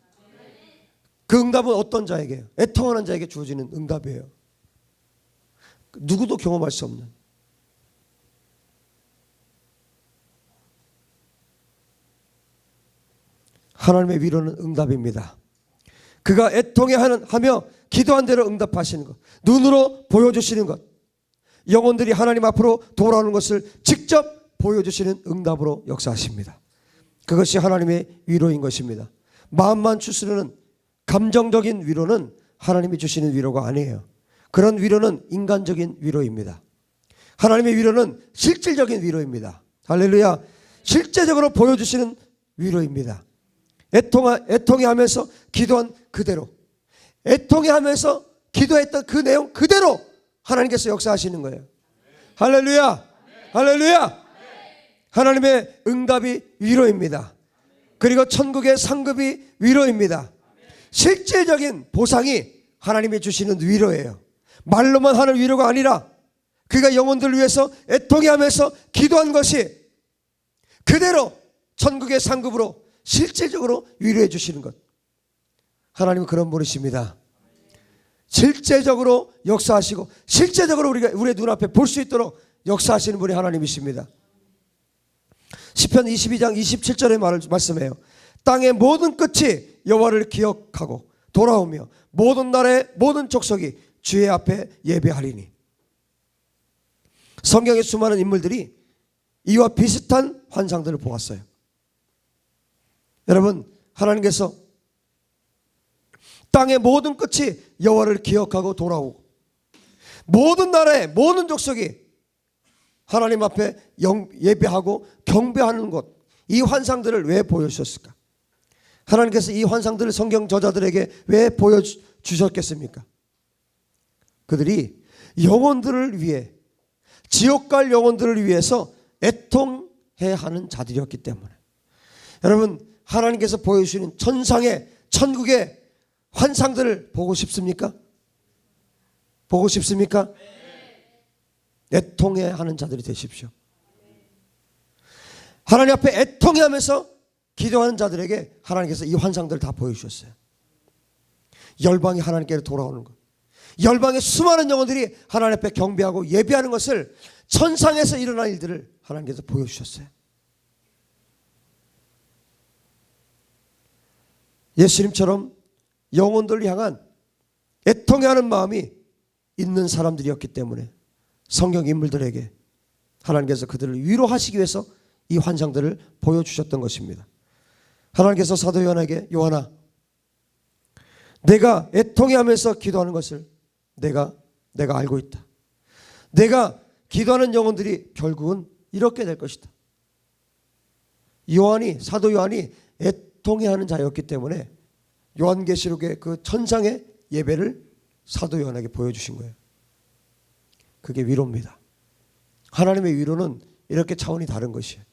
그 응답은 어떤 자에게? 애통하는 자에게 주어지는 응답이에요. 누구도 경험할 수 없는. 하나님의 위로는 응답입니다. 그가 애통해하며 기도한 대로 응답하시는 것, 눈으로 보여주시는 것, 영혼들이 하나님 앞으로 돌아오는 것을 직접 보여주시는 응답으로 역사하십니다. 그것이 하나님의 위로인 것입니다. 마음만 추스르는 감정적인 위로는 하나님이 주시는 위로가 아니에요. 그런 위로는 인간적인 위로입니다. 하나님의 위로는 실질적인 위로입니다. 할렐루야. 실제적으로 보여주시는 위로입니다. 애통해하면서 기도한 그대로, 애통해하면서 기도했던 그 내용 그대로 하나님께서 역사하시는 거예요. 할렐루야. 할렐루야. 하나님의 응답이 위로입니다. 그리고 천국의 상급이 위로입니다. 실질적인 보상이 하나님이 주시는 위로예요. 말로만 하는 위로가 아니라 그가 영혼들을 위해서 애통해하면서 기도한 것이 그대로 천국의 상급으로 실질적으로 위로해 주시는 것. 하나님은 그런 분이십니다. 실제적으로 역사하시고 실제적으로 우리의 눈앞에 볼 수 있도록 역사하시는 분이 하나님이십니다. 시편 22장 27절의 말씀해요. 땅의 모든 끝이 여호와를 기억하고 돌아오며 모든 나라의 모든 족속이 주의 앞에 예배하리니. 성경의 수많은 인물들이 이와 비슷한 환상들을 보았어요. 여러분, 하나님께서 땅의 모든 끝이 여호와를 기억하고 돌아오고 모든 나라의 모든 족속이 하나님 앞에 예배하고 경배하는 것, 이 환상들을 왜 보여주셨을까? 하나님께서 이 환상들을 성경 저자들에게 왜 보여주셨겠습니까? 그들이 영혼들을 위해, 지옥 갈 영혼들을 위해서 애통해야 하는 자들이었기 때문에. 여러분, 하나님께서 보여주시는 천상의 천국의 환상들을 보고 싶습니까? 보고 싶습니까? 애통해 하는 자들이 되십시오. 하나님 앞에 애통해하면서 기도하는 자들에게 하나님께서 이 환상들을 다 보여주셨어요. 열방이 하나님께로 돌아오는 것, 열방의 수많은 영혼들이 하나님 앞에 경배하고 예배하는 것을, 천상에서 일어난 일들을 하나님께서 보여주셨어요. 예수님처럼 영혼들을 향한 애통해하는 마음이 있는 사람들이었기 때문에 성경 인물들에게 하나님께서 그들을 위로하시기 위해서 이 환상들을 보여주셨던 것입니다. 하나님께서 사도 요한에게, 요한아, 내가 애통해하면서 기도하는 것을 내가 알고 있다. 내가 기도하는 영혼들이 결국은 이렇게 될 것이다. 사도 요한이 애통해하는 자였기 때문에 요한계시록의 그 천상의 예배를 사도 요한에게 보여주신 거예요. 그게 위로입니다. 하나님의 위로는 이렇게 차원이 다른 것이에요.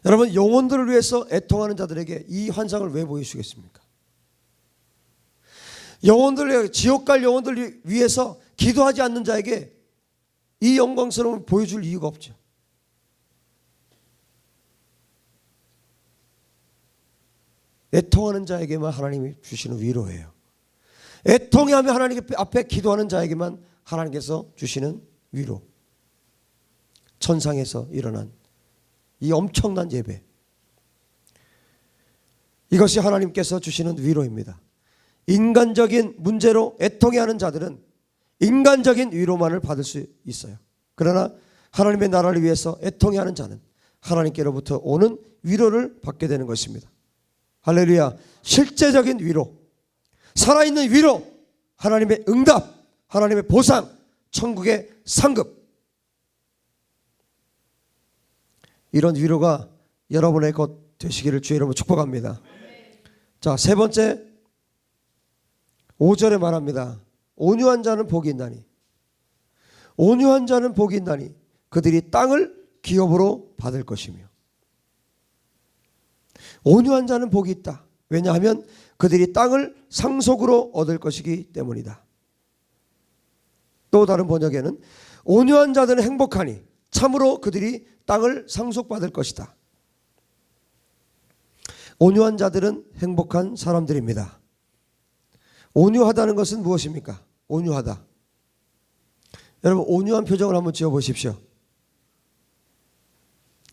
여러분, 영혼들을 위해서 애통하는 자들에게 이 환상을 왜 보여주시겠습니까? 영혼들을, 지옥 갈 영혼들을 위해서 기도하지 않는 자에게 이 영광스러움을 보여줄 이유가 없죠. 애통하는 자에게만 하나님이 주시는 위로예요. 애통해하며 하나님 앞에 기도하는 자에게만 하나님께서 주시는 위로. 천상에서 일어난 이 엄청난 예배, 이것이 하나님께서 주시는 위로입니다. 인간적인 문제로 애통해하는 자들은 인간적인 위로만을 받을 수 있어요. 그러나 하나님의 나라를 위해서 애통해하는 자는 하나님께로부터 오는 위로를 받게 되는 것입니다. 할렐루야. 실제적인 위로, 살아있는 위로, 하나님의 응답, 하나님의 보상, 천국의 상급. 이런 위로가 여러분의 것 되시기를 주의 이름으로 축복합니다. 자, 세 번째 5절에 말합니다. 온유한 자는 복이 있나니, 온유한 자는 복이 있나니 그들이 땅을 기업으로 받을 것이며. 온유한 자는 복이 있다. 왜냐하면 그들이 땅을 상속으로 얻을 것이기 때문이다. 또 다른 번역에는 온유한 자들은 행복하니 참으로 그들이 땅을 상속받을 것이다. 온유한 자들은 행복한 사람들입니다. 온유하다는 것은 무엇입니까? 온유하다. 여러분, 온유한 표정을 한번 지어 보십시오.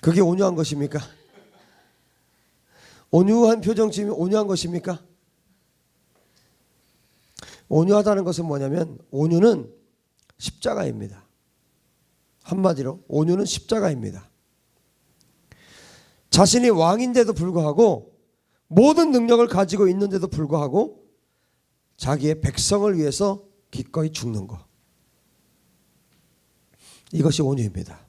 그게 온유한 것입니까? 온유한 표정 지으면 온유한 것입니까? 온유하다는 것은 뭐냐면 온유는 십자가입니다. 한마디로 온유는 십자가입니다. 자신이 왕인데도 불구하고, 모든 능력을 가지고 있는데도 불구하고 자기의 백성을 위해서 기꺼이 죽는 것, 이것이 온유입니다.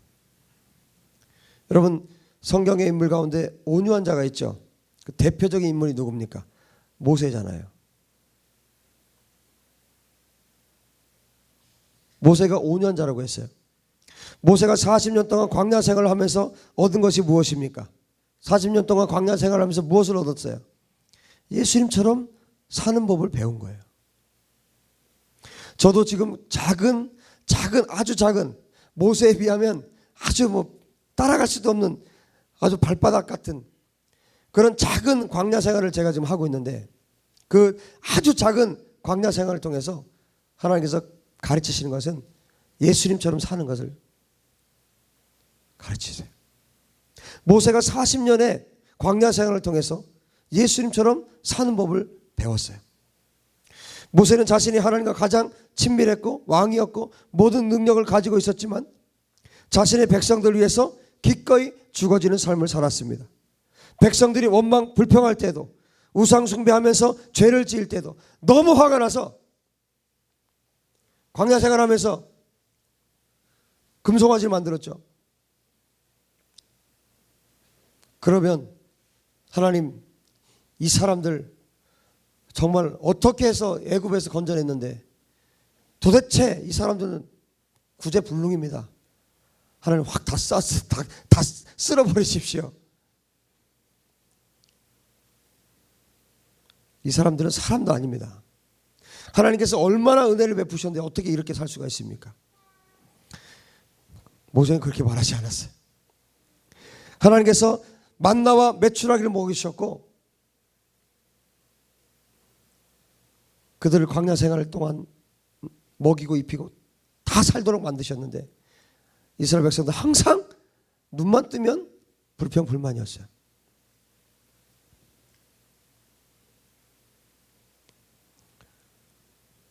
여러분, 성경의 인물 가운데 온유한 자가 있죠. 그 대표적인 인물이 누굽니까? 모세잖아요. 모세가 온유한 자라고 했어요. 모세가 40년 동안 광야 생활을 하면서 얻은 것이 무엇입니까? 40년 동안 광야 생활을 하면서 무엇을 얻었어요? 예수님처럼 사는 법을 배운 거예요. 저도 지금 아주 작은, 모세에 비하면 아주 따라갈 수도 없는 아주 발바닥 같은 그런 작은 광야 생활을 제가 지금 하고 있는데, 그 아주 작은 광야 생활을 통해서 하나님께서 가르치시는 것은 예수님처럼 사는 것을 가르치세요. 모세가 40년의 광야 생활을 통해서 예수님처럼 사는 법을 배웠어요. 모세는 자신이 하나님과 가장 친밀했고 왕이었고 모든 능력을 가지고 있었지만 자신의 백성들을 위해서 기꺼이 죽어지는 삶을 살았습니다. 백성들이 원망 불평할 때도, 우상 숭배하면서 죄를 지을 때도 너무 화가 나서 광야 생활하면서 금송아지를 만들었죠. 그러면 하나님, 이 사람들 정말 어떻게 해서 애굽에서 건져냈는데 도대체 이 사람들은 구제불능입니다. 하나님 확 다 쓸어버리십시오. 이 사람들은 사람도 아닙니다. 하나님께서 얼마나 은혜를 베푸셨는데 어떻게 이렇게 살 수가 있습니까? 모세는 그렇게 말하지 않았어요. 하나님께서 만나와 메추라기를 먹이셨고 그들을 광야 생활 동안 먹이고 입히고 다 살도록 만드셨는데 이스라엘 백성들 항상 눈만 뜨면 불평불만이었어요.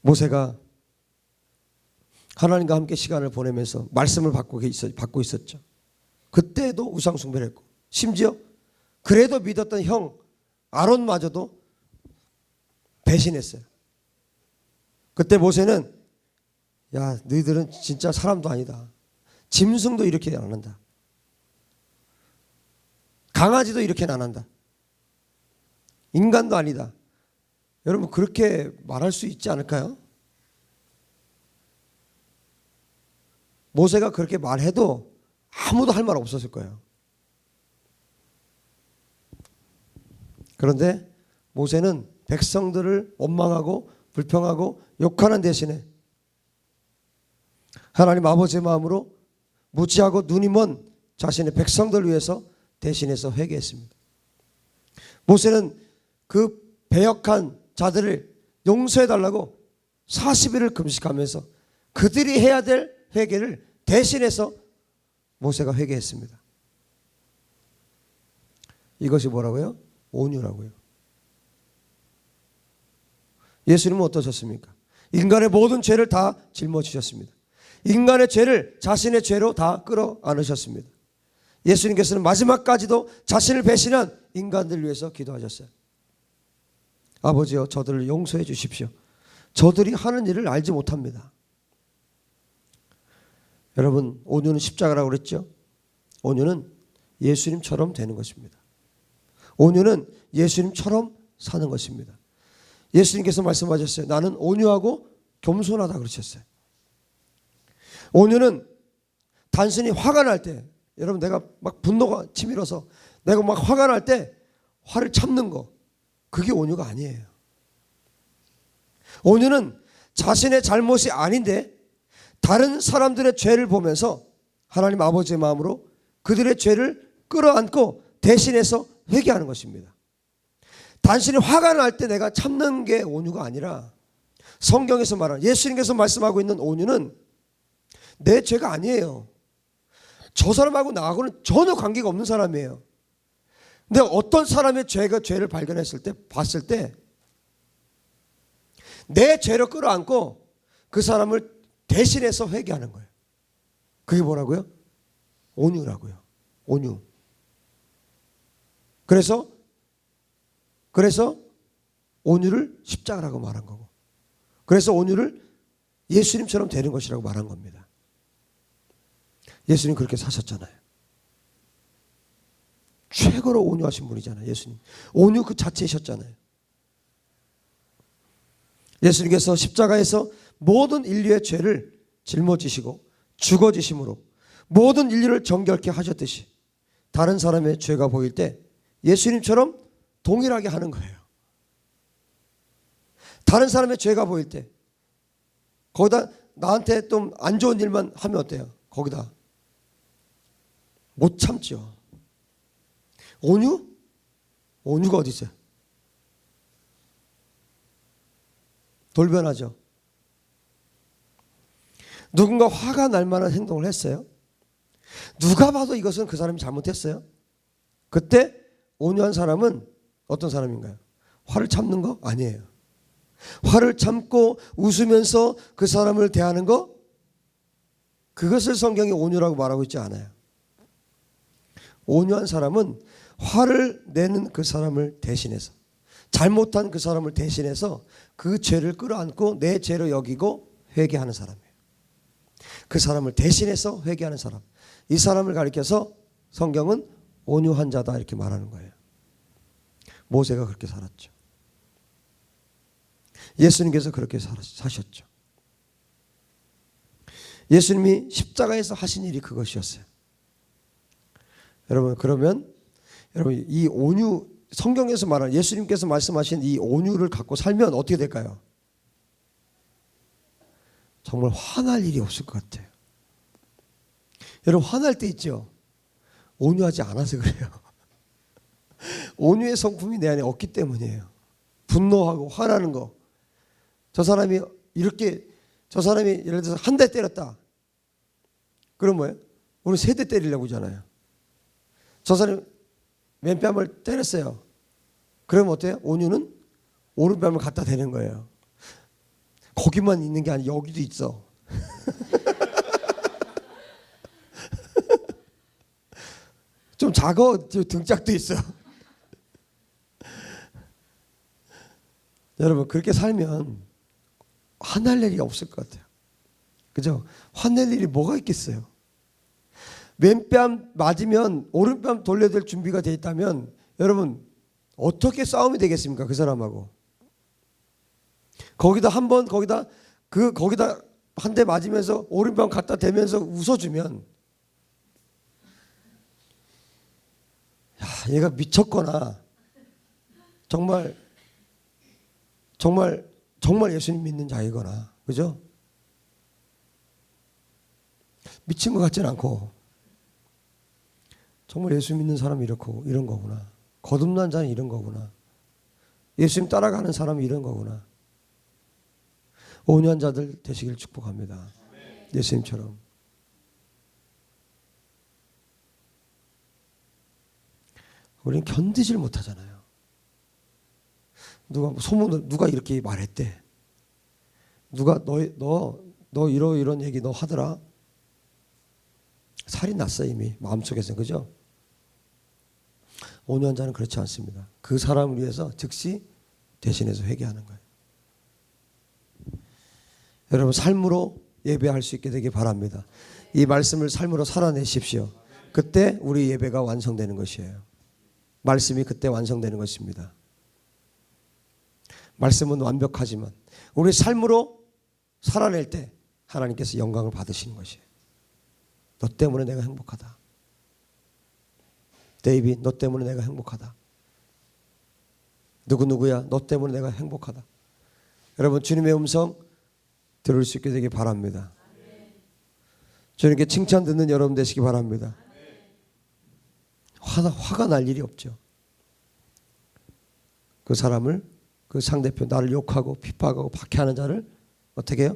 모세가 하나님과 함께 시간을 보내면서 말씀을 받고 있었죠. 그때도 우상 숭배를 했고, 심지어 그래도 믿었던 형 아론마저도 배신했어요. 그때 모세는, 야, 너희들은 진짜 사람도 아니다. 짐승도 이렇게 안 한다. 강아지도 이렇게는 안 한다. 인간도 아니다. 여러분, 그렇게 말할 수 있지 않을까요? 모세가 그렇게 말해도 아무도 할 말 없었을 거예요. 그런데 모세는 백성들을 원망하고 불평하고 욕하는 대신에 하나님 아버지의 마음으로 무지하고 눈이 먼 자신의 백성들을 위해서 대신해서 회개했습니다. 모세는 그 배역한 자들을 용서해달라고 40일을 금식하면서 그들이 해야 될 회개를 대신해서 모세가 회개했습니다. 이것이 뭐라고요? 온유라고요. 예수님은 어떠셨습니까? 인간의 모든 죄를 다 짊어지셨습니다. 인간의 죄를 자신의 죄로 다 끌어안으셨습니다. 예수님께서는 마지막까지도 자신을 배신한 인간들을 위해서 기도하셨어요. 아버지여, 저들을 용서해 주십시오. 저들이 하는 일을 알지 못합니다. 여러분, 온유는 십자가라고 그랬죠? 온유는 예수님처럼 되는 것입니다. 온유는 예수님처럼 사는 것입니다. 예수님께서 말씀하셨어요. 나는 온유하고 겸손하다 그러셨어요. 온유는 단순히 화가 날 때, 여러분 내가 막 분노가 치밀어서 내가 막 화가 날 때 화를 참는 거, 그게 온유가 아니에요. 온유는 자신의 잘못이 아닌데 다른 사람들의 죄를 보면서 하나님 아버지의 마음으로 그들의 죄를 끌어안고 대신해서 회개하는 것입니다. 단순히 화가 날 때 내가 참는 게 온유가 아니라 성경에서 말하는, 예수님께서 말씀하고 있는 온유는 내 죄가 아니에요. 저 사람하고 나하고는 전혀 관계가 없는 사람이에요. 근데 어떤 사람의 죄를 발견했을 때, 봤을 때 내 죄를 끌어안고 그 사람을 대신해서 회개하는 거예요. 그게 뭐라고요? 온유라고요. 온유. 그래서 온유를 십자가라고 말한 거고, 그래서 온유를 예수님처럼 되는 것이라고 말한 겁니다. 예수님 그렇게 사셨잖아요. 최고로 온유하신 분이잖아요. 예수님 온유 그 자체이셨잖아요. 예수님께서 십자가에서 모든 인류의 죄를 짊어지시고 죽어지심으로 모든 인류를 정결케 하셨듯이 다른 사람의 죄가 보일 때 예수님처럼 동일하게 하는 거예요. 다른 사람의 죄가 보일 때 거기다 나한테 좀 안 좋은 일만 하면 어때요? 거기다 못 참죠. 온유? 온유가 어디 있어요? 돌변하죠. 누군가 화가 날 만한 행동을 했어요. 누가 봐도 이것은 그 사람이 잘못했어요. 그때 온유한 사람은 어떤 사람인가요? 화를 참는 거? 아니에요. 화를 참고 웃으면서 그 사람을 대하는 거? 그것을 성경이 온유라고 말하고 있지 않아요. 온유한 사람은 화를 내는 그 사람을 대신해서, 잘못한 그 사람을 대신해서 그 죄를 끌어안고 내 죄로 여기고 회개하는 사람이에요. 그 사람을 대신해서 회개하는 사람, 이 사람을 가리켜서 성경은 온유한 자다 이렇게 말하는 거예요. 모세가 그렇게 살았죠. 예수님께서 그렇게 사셨죠. 예수님이 십자가에서 하신 일이 그것이었어요. 여러분, 그러면 여러분 이 온유, 성경에서 말하는 예수님께서 말씀하신 이 온유를 갖고 살면 어떻게 될까요? 정말 화날 일이 없을 것 같아요. 여러분 화날 때 있죠? 온유하지 않아서 그래요. 온유의 성품이 내 안에 없기 때문이에요. 분노하고 화나는 거. 저 사람이 예를 들어서 한 대 때렸다. 그럼 뭐예요? 오늘 세 대 때리려고 하잖아요. 저 사람이 왼뺨을 때렸어요. 그러면 어때요? 온유는 오른뺨을 갖다 대는 거예요. 거기만 있는 게 아니라 여기도 있어. 좀 작아. 등짝도 있어. 여러분 그렇게 살면 화날 일이 없을 것 같아요. 그죠? 화낼 일이 뭐가 있겠어요? 왼뺨 맞으면 오른뺨 돌려야 될 준비가 돼 있다면 여러분 어떻게 싸움이 되겠습니까? 그 사람하고. 거기다 한 대 맞으면서 오른뺨 갖다 대면서 웃어주면 야, 얘가 미쳤거나 정말 예수님 믿는 자이거나, 그죠? 미친 것 같지는 않고 정말 예수 믿는 사람이 이런 거구나. 거듭난 자는 이런 거구나. 예수님 따라가는 사람이 이런 거구나. 온유한 자들 되시길 축복합니다. 예수님처럼. 우리는 견디질 못하잖아요. 누가 이렇게 말했대. 누가 너 이런 얘기 너 하더라. 살이 났어 이미 마음속에서. 그죠? 온유한 자는 그렇지 않습니다. 그 사람을 위해서 즉시 대신해서 회개하는 거예요. 여러분 삶으로 예배할 수 있게 되길 바랍니다. 이 말씀을 삶으로 살아내십시오. 그때 우리 예배가 완성되는 것이에요. 말씀이 그때 완성되는 것입니다. 말씀은 완벽하지만 우리 삶으로 살아낼 때 하나님께서 영광을 받으시는 것이에요. 너 때문에 내가 행복하다. 데이빗, 너 때문에 내가 행복하다. 누구누구야, 너 때문에 내가 행복하다. 여러분, 주님의 음성 들을 수 있게 되기 바랍니다. 주님께 칭찬 듣는 여러분 되시기 바랍니다. 화가 날 일이 없죠. 그 사람을, 그 상대편, 나를 욕하고 핍박하고 박해하는 자를 어떻게 해요?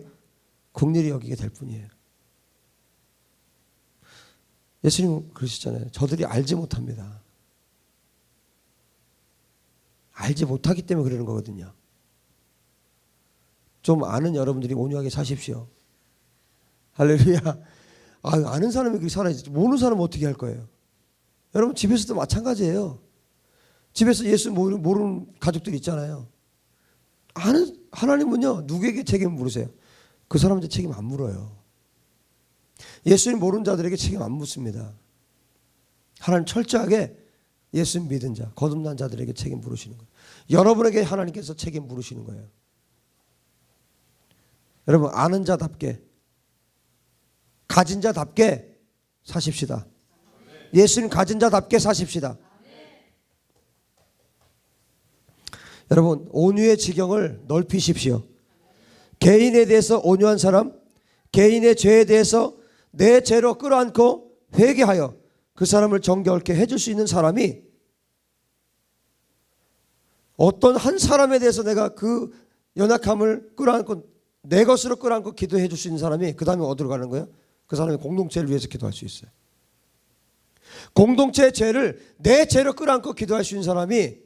긍휼히 여기게 될 뿐이에요. 예수님 그러시잖아요. 저들이 알지 못합니다. 알지 못하기 때문에 그러는 거거든요. 좀 아는 여러분들이 온유하게 사십시오. 할렐루야. 아는 사람이 그렇게 살아야지. 모르는 사람은 어떻게 할 거예요? 여러분, 집에서도 마찬가지예요. 집에서 예수 모르는 가족들이 있잖아요. 하나님은요, 누구에게 책임을 물으세요? 그 사람한테 책임 안 물어요. 예수님 모르는 자들에게 책임 안 묻습니다. 하나님 철저하게 예수님 믿은 자, 거듭난 자들에게 책임 물으시는 거예요. 여러분에게 하나님께서 책임 물으시는 거예요. 여러분, 아는 자답게, 가진 자답게 사십시다. 예수님 가진 자답게 사십시다. 여러분, 온유의 지경을 넓히십시오. 개인에 대해서 온유한 사람, 개인의 죄에 대해서 내 죄로 끌어안고 회개하여 그 사람을 정결케 해줄 수 있는 사람이, 어떤 한 사람에 대해서 내가 그 연약함을 끌어안고 내 것으로 끌어안고 기도해 줄 수 있는 사람이 그 다음에 어디로 가는 거예요? 그 사람이 공동체를 위해서 기도할 수 있어요. 공동체의 죄를 내 죄로 끌어안고 기도할 수 있는 사람이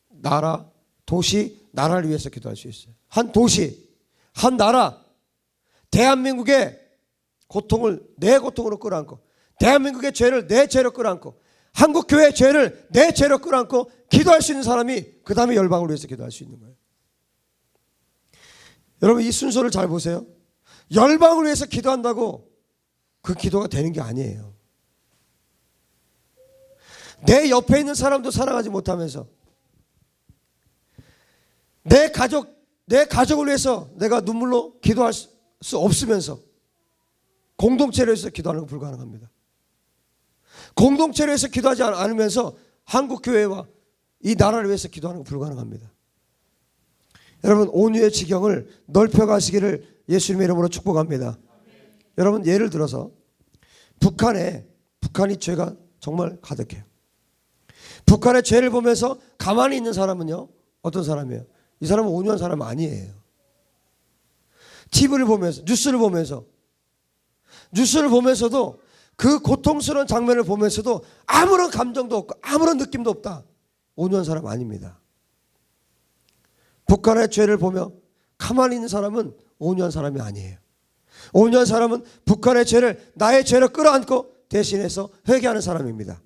나라, 도시, 나라를 위해서 기도할 수 있어요. 한 도시, 한 나라, 대한민국의 고통을 내 고통으로 끌어안고, 대한민국의 죄를 내 죄로 끌어안고, 한국교회의 죄를 내 죄로 끌어안고 기도할 수 있는 사람이 그 다음에 열방을 위해서 기도할 수 있는 거예요. 여러분, 이 순서를 잘 보세요. 열방을 위해서 기도한다고 그 기도가 되는 게 아니에요. 내 옆에 있는 사람도 사랑하지 못하면서, 내 가족을 위해서 내가 눈물로 기도할 수 없으면서 공동체를 위해서 기도하는 건 불가능합니다. 공동체를 위해서 기도하지 않으면서 한국교회와 이 나라를 위해서 기도하는 건 불가능합니다. 여러분, 온유의 지경을 넓혀가시기를 예수님의 이름으로 축복합니다. 여러분, 예를 들어서 북한이 죄가 정말 가득해요. 북한의 죄를 보면서 가만히 있는 사람은요, 어떤 사람이에요? 이 사람은 온유한 사람 아니에요. TV를 보면서, 뉴스를 보면서도 그 고통스러운 장면을 보면서도 아무런 감정도 없고 아무런 느낌도 없다. 온유한 사람 아닙니다. 북한의 죄를 보며 가만히 있는 사람은 온유한 사람이 아니에요. 온유한 사람은 북한의 죄를 나의 죄로 끌어안고 대신해서 회개하는 사람입니다.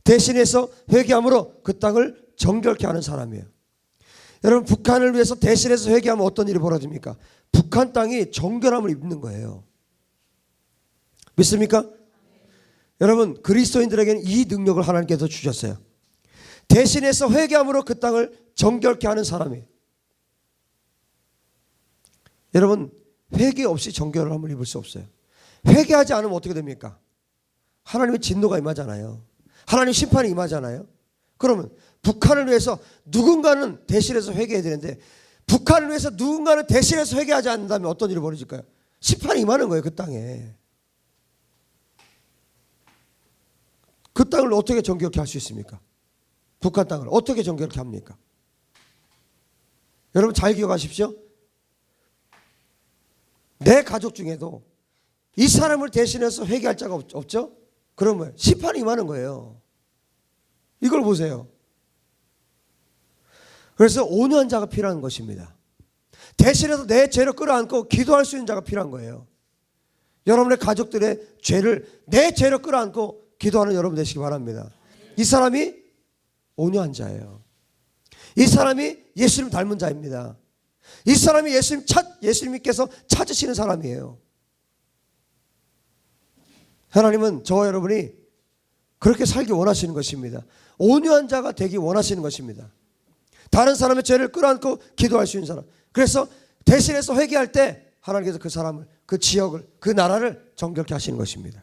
대신해서 회개함으로 그 땅을 정결케 하는 사람이에요. 여러분, 북한을 위해서 대신해서 회개하면 어떤 일이 벌어집니까? 북한 땅이 정결함을 입는 거예요. 믿습니까? 여러분, 그리스도인들에게는 이 능력을 하나님께서 주셨어요. 대신해서 회개함으로 그 땅을 정결케 하는 사람이에요. 여러분, 회개 없이 정결함을 입을 수 없어요. 회개하지 않으면 어떻게 됩니까? 하나님의 진노가 임하잖아요. 하나님 심판이 임하잖아요. 그러면 북한을 위해서 누군가는 대신해서 회개해야 되는데, 북한을 위해서 누군가는 대신해서 회개하지 않는다면 어떤 일이 벌어질까요? 심판이 임하는 거예요. 그 땅에. 그 땅을 어떻게 정결케 할 수 있습니까? 북한 땅을 어떻게 정결케 합니까? 여러분, 잘 기억하십시오. 내 가족 중에도 이 사람을 대신해서 회개할 자가 없죠? 그러면 심판이 임하는 거예요. 이걸 보세요. 그래서 온유한 자가 필요한 것입니다. 대신해서 내 죄를 끌어안고 기도할 수 있는 자가 필요한 거예요. 여러분의 가족들의 죄를 내 죄로 끌어안고 기도하는 여러분 되시기 바랍니다. 이 사람이 온유한 자예요. 이 사람이 예수님 닮은 자입니다. 이 사람이 예수님께서 찾으시는 사람이에요. 하나님은 저와 여러분이 그렇게 살기 원하시는 것입니다. 온유한 자가 되기 원하시는 것입니다. 다른 사람의 죄를 끌어안고 기도할 수 있는 사람. 그래서 대신해서 회개할 때 하나님께서 그 사람을, 그 지역을, 그 나라를 정결케 하시는 것입니다.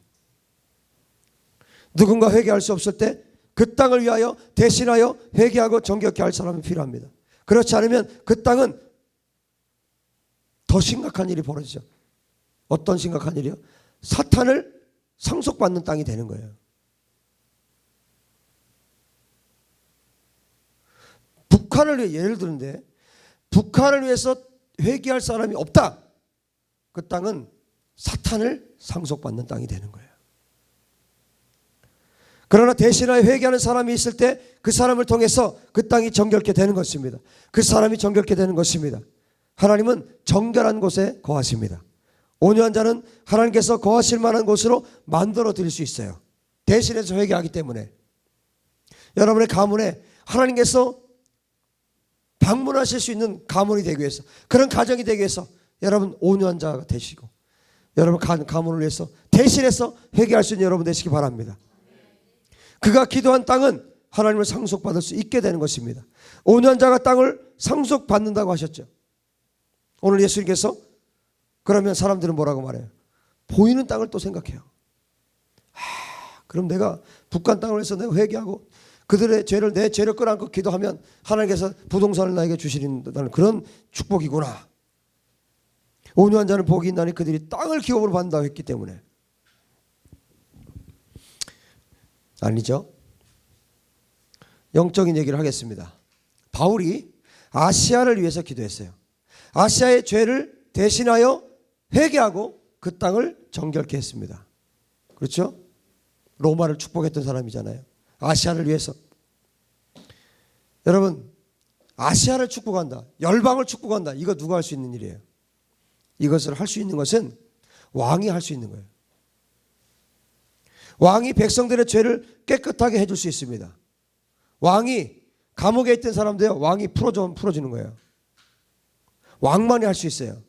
누군가 회개할 수 없을 때 그 땅을 위하여 대신하여 회개하고 정결케 할 사람이 필요합니다. 그렇지 않으면 그 땅은 더 심각한 일이 벌어지죠. 어떤 심각한 일이요? 사탄을 상속받는 땅이 되는 거예요. 북한을 위해, 예를 드는데 북한을 위해서 회개할 사람이 없다. 그 땅은 사탄을 상속받는 땅이 되는 거예요. 그러나 대신하여 회개하는 사람이 있을 때 그 사람을 통해서 그 땅이 정결케 되는 것입니다. 그 사람이 정결케 되는 것입니다. 하나님은 정결한 곳에 거하십니다. 온유한 자는 하나님께서 거하실 만한 곳으로 만들어 드릴 수 있어요. 대신해서 회개하기 때문에. 여러분의 가문에 하나님께서 방문하실 수 있는 가문이 되기 위해서, 그런 가정이 되기 위해서 여러분 온유한 자가 되시고, 여러분 가문을 위해서 대신해서 회개할 수 있는 여러분 되시기 바랍니다. 그가 기도한 땅은 하나님을 상속받을 수 있게 되는 것입니다. 온유한 자가 땅을 상속받는다고 하셨죠. 오늘 예수님께서 그러면 사람들은 뭐라고 말해요? 보이는 땅을 또 생각해요. 그럼 내가 북한 땅을 해서 내가 회개하고 그들의 죄를, 내 죄를 끌어안고 기도하면 하나님께서 부동산을 나에게 주시는 그런 축복이구나. 온유한 자는 복이 있나니 그들이 땅을 기업으로 받는다고 했기 때문에. 아니죠. 영적인 얘기를 하겠습니다. 바울이 아시아를 위해서 기도했어요. 아시아의 죄를 대신하여 회개하고 그 땅을 정결케 했습니다. 그렇죠? 로마를 축복했던 사람이잖아요. 아시아를 위해서. 여러분, 아시아를 축복한다, 열방을 축복한다, 이거 누가 할 수 있는 일이에요? 이것을 할 수 있는 것은 왕이 할 수 있는 거예요. 왕이 백성들의 죄를 깨끗하게 해줄 수 있습니다. 왕이 감옥에 있던 사람도요, 왕이 풀어주는 거예요. 왕만이 할 수 있어요.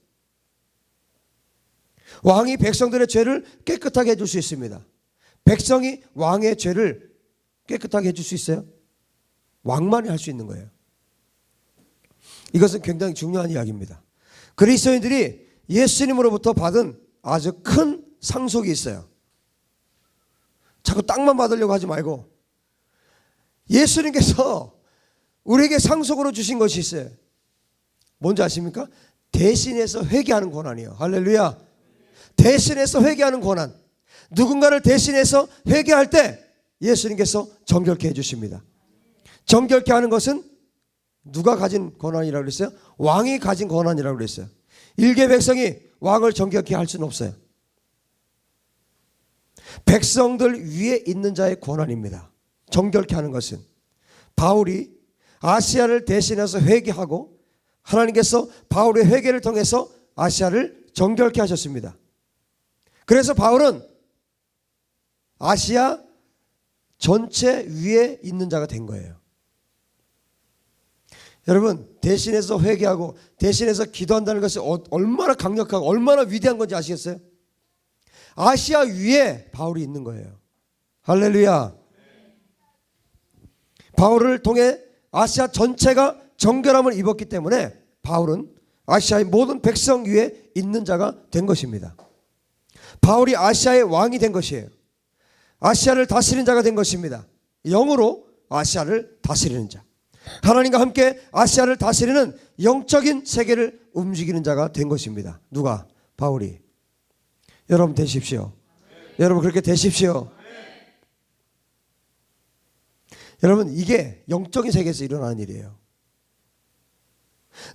왕이 백성들의 죄를 깨끗하게 해줄 수 있습니다. 백성이 왕의 죄를 깨끗하게 해줄 수 있어요? 왕만이 할 수 있는 거예요. 이것은 굉장히 중요한 이야기입니다. 그리스도인들이 예수님으로부터 받은 아주 큰 상속이 있어요. 자꾸 땅만 받으려고 하지 말고 예수님께서 우리에게 상속으로 주신 것이 있어요. 뭔지 아십니까? 대신해서 회개하는 권한이에요. 할렐루야. 대신해서 회개하는 권한. 누군가를 대신해서 회개할 때 예수님께서 정결케 해주십니다. 정결케 하는 것은 누가 가진 권한이라고 그랬어요? 왕이 가진 권한이라고 그랬어요. 일개 백성이 왕을 정결케 할 수는 없어요. 백성들 위에 있는 자의 권한입니다. 정결케 하는 것은. 바울이 아시아를 대신해서 회개하고 하나님께서 바울의 회개를 통해서 아시아를 정결케 하셨습니다. 그래서 바울은 아시아 전체 위에 있는 자가 된 거예요. 여러분, 대신해서 회개하고 대신해서 기도한다는 것이 얼마나 강력하고 얼마나 위대한 건지 아시겠어요? 아시아 위에 바울이 있는 거예요. 할렐루야. 바울을 통해 아시아 전체가 정결함을 입었기 때문에 바울은 아시아의 모든 백성 위에 있는 자가 된 것입니다. 바울이 아시아의 왕이 된 것이에요. 아시아를 다스리는 자가 된 것입니다. 영으로 아시아를 다스리는 자. 하나님과 함께 아시아를 다스리는 영적인 세계를 움직이는 자가 된 것입니다. 누가? 바울이. 여러분 되십시오. 여러분 그렇게 되십시오. 여러분, 이게 영적인 세계에서 일어나는 일이에요.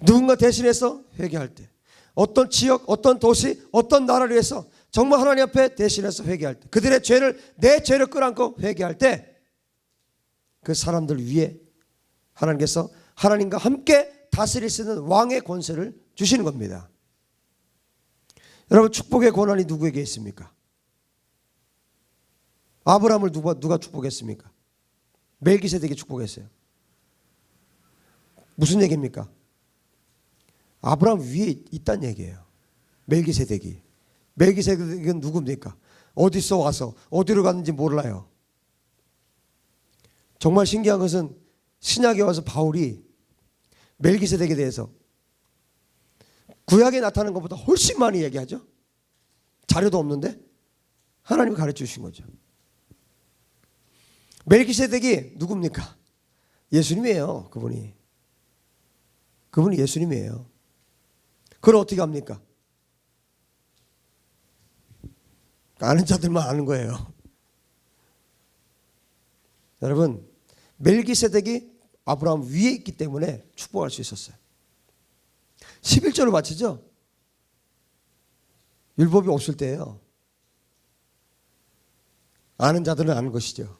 누군가 대신해서 회개할 때, 어떤 지역, 어떤 도시, 어떤 나라를 위해서 정말 하나님 앞에 대신해서 회개할 때, 그들의 죄를, 내 죄를 끌어안고 회개할 때 그 사람들 위에 하나님께서 하나님과 함께 다스릴 수 있는 왕의 권세를 주시는 겁니다. 여러분, 축복의 권한이 누구에게 있습니까? 아브라함을 누가 축복했습니까? 멜기세덱이 축복했어요. 무슨 얘기입니까? 아브라함 위에 있다는 얘기예요. 멜기세덱이. 멜기세덱은 누굽니까? 어디서 와서 어디로 갔는지 몰라요. 정말 신기한 것은 신약에 와서 바울이 멜기세덱에 대해서 구약에 나타나는 것보다 훨씬 많이 얘기하죠. 자료도 없는데 하나님이 가르쳐 주신 거죠. 멜기세덱이 누굽니까? 예수님이에요. 그분이 예수님이에요. 그걸 어떻게 합니까? 아는 자들만 아는 거예요. 여러분, 멜기세덱이 아브라함 위에 있기 때문에 축복할 수 있었어요. 11절을 바치죠. 율법이 없을 때예요. 아는 자들은 아는 것이죠.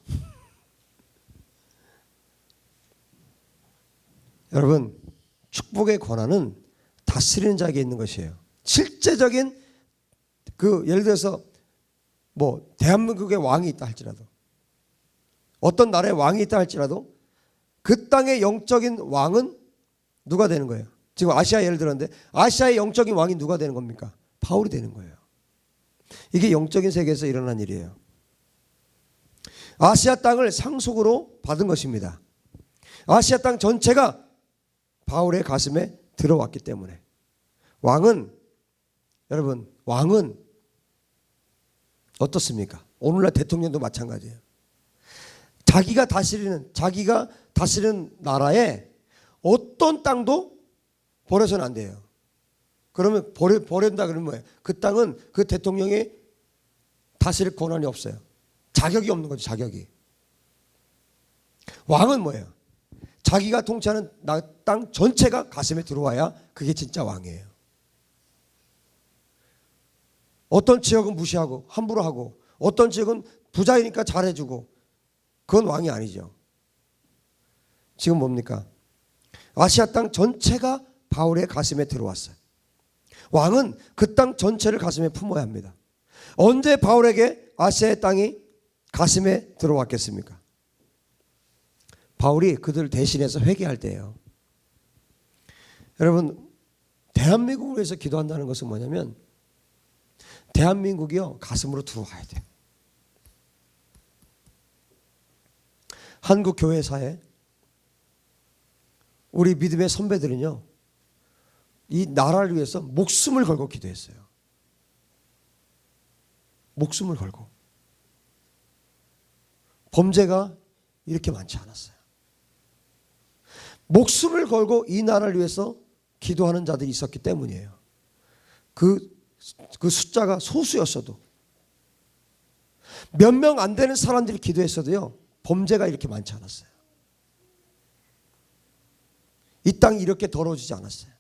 여러분, 축복의 권한은 다스리는 자에게 있는 것이에요. 실제적인 예를 들어서 대한민국의 왕이 있다 할지라도, 어떤 나라의 왕이 있다 할지라도 그 땅의 영적인 왕은 누가 되는 거예요? 지금 아시아 예를 들었는데 아시아의 영적인 왕이 누가 되는 겁니까? 바울이 되는 거예요. 이게 영적인 세계에서 일어난 일이에요. 아시아 땅을 상속으로 받은 것입니다. 아시아 땅 전체가 바울의 가슴에 들어왔기 때문에 여러분 왕은 어떻습니까? 오늘날 대통령도 마찬가지예요. 자기가 다스리는 나라에 어떤 땅도 버려서는 안 돼요. 그러면 버린다 그러면 뭐예요? 그 땅은 그 대통령이 다스릴 권한이 없어요. 자격이 없는 거죠. 자격이. 왕은 뭐예요? 자기가 통치하는 땅 전체가 가슴에 들어와야 그게 진짜 왕이에요. 어떤 지역은 무시하고 함부로 하고 어떤 지역은 부자이니까 잘해주고 그건 왕이 아니죠. 지금 뭡니까? 아시아 땅 전체가 바울의 가슴에 들어왔어요. 왕은 그 땅 전체를 가슴에 품어야 합니다. 언제 바울에게 아시아의 땅이 가슴에 들어왔겠습니까? 바울이 그들을 대신해서 회개할 때예요. 여러분, 대한민국을 위해서 기도한다는 것은 뭐냐면 대한민국이요 가슴으로 들어와야 돼요. 한국 교회사에 우리 믿음의 선배들은요 이 나라를 위해서 목숨을 걸고 기도했어요. 목숨을 걸고. 범죄가 이렇게 많지 않았어요. 목숨을 걸고 이 나라를 위해서 기도하는 자들이 있었기 때문이에요. 그 숫자가 소수였어도 몇 명 안 되는 사람들이 기도했어도요 범죄가 이렇게 많지 않았어요. 이 땅이 이렇게 더러워지지 않았어요.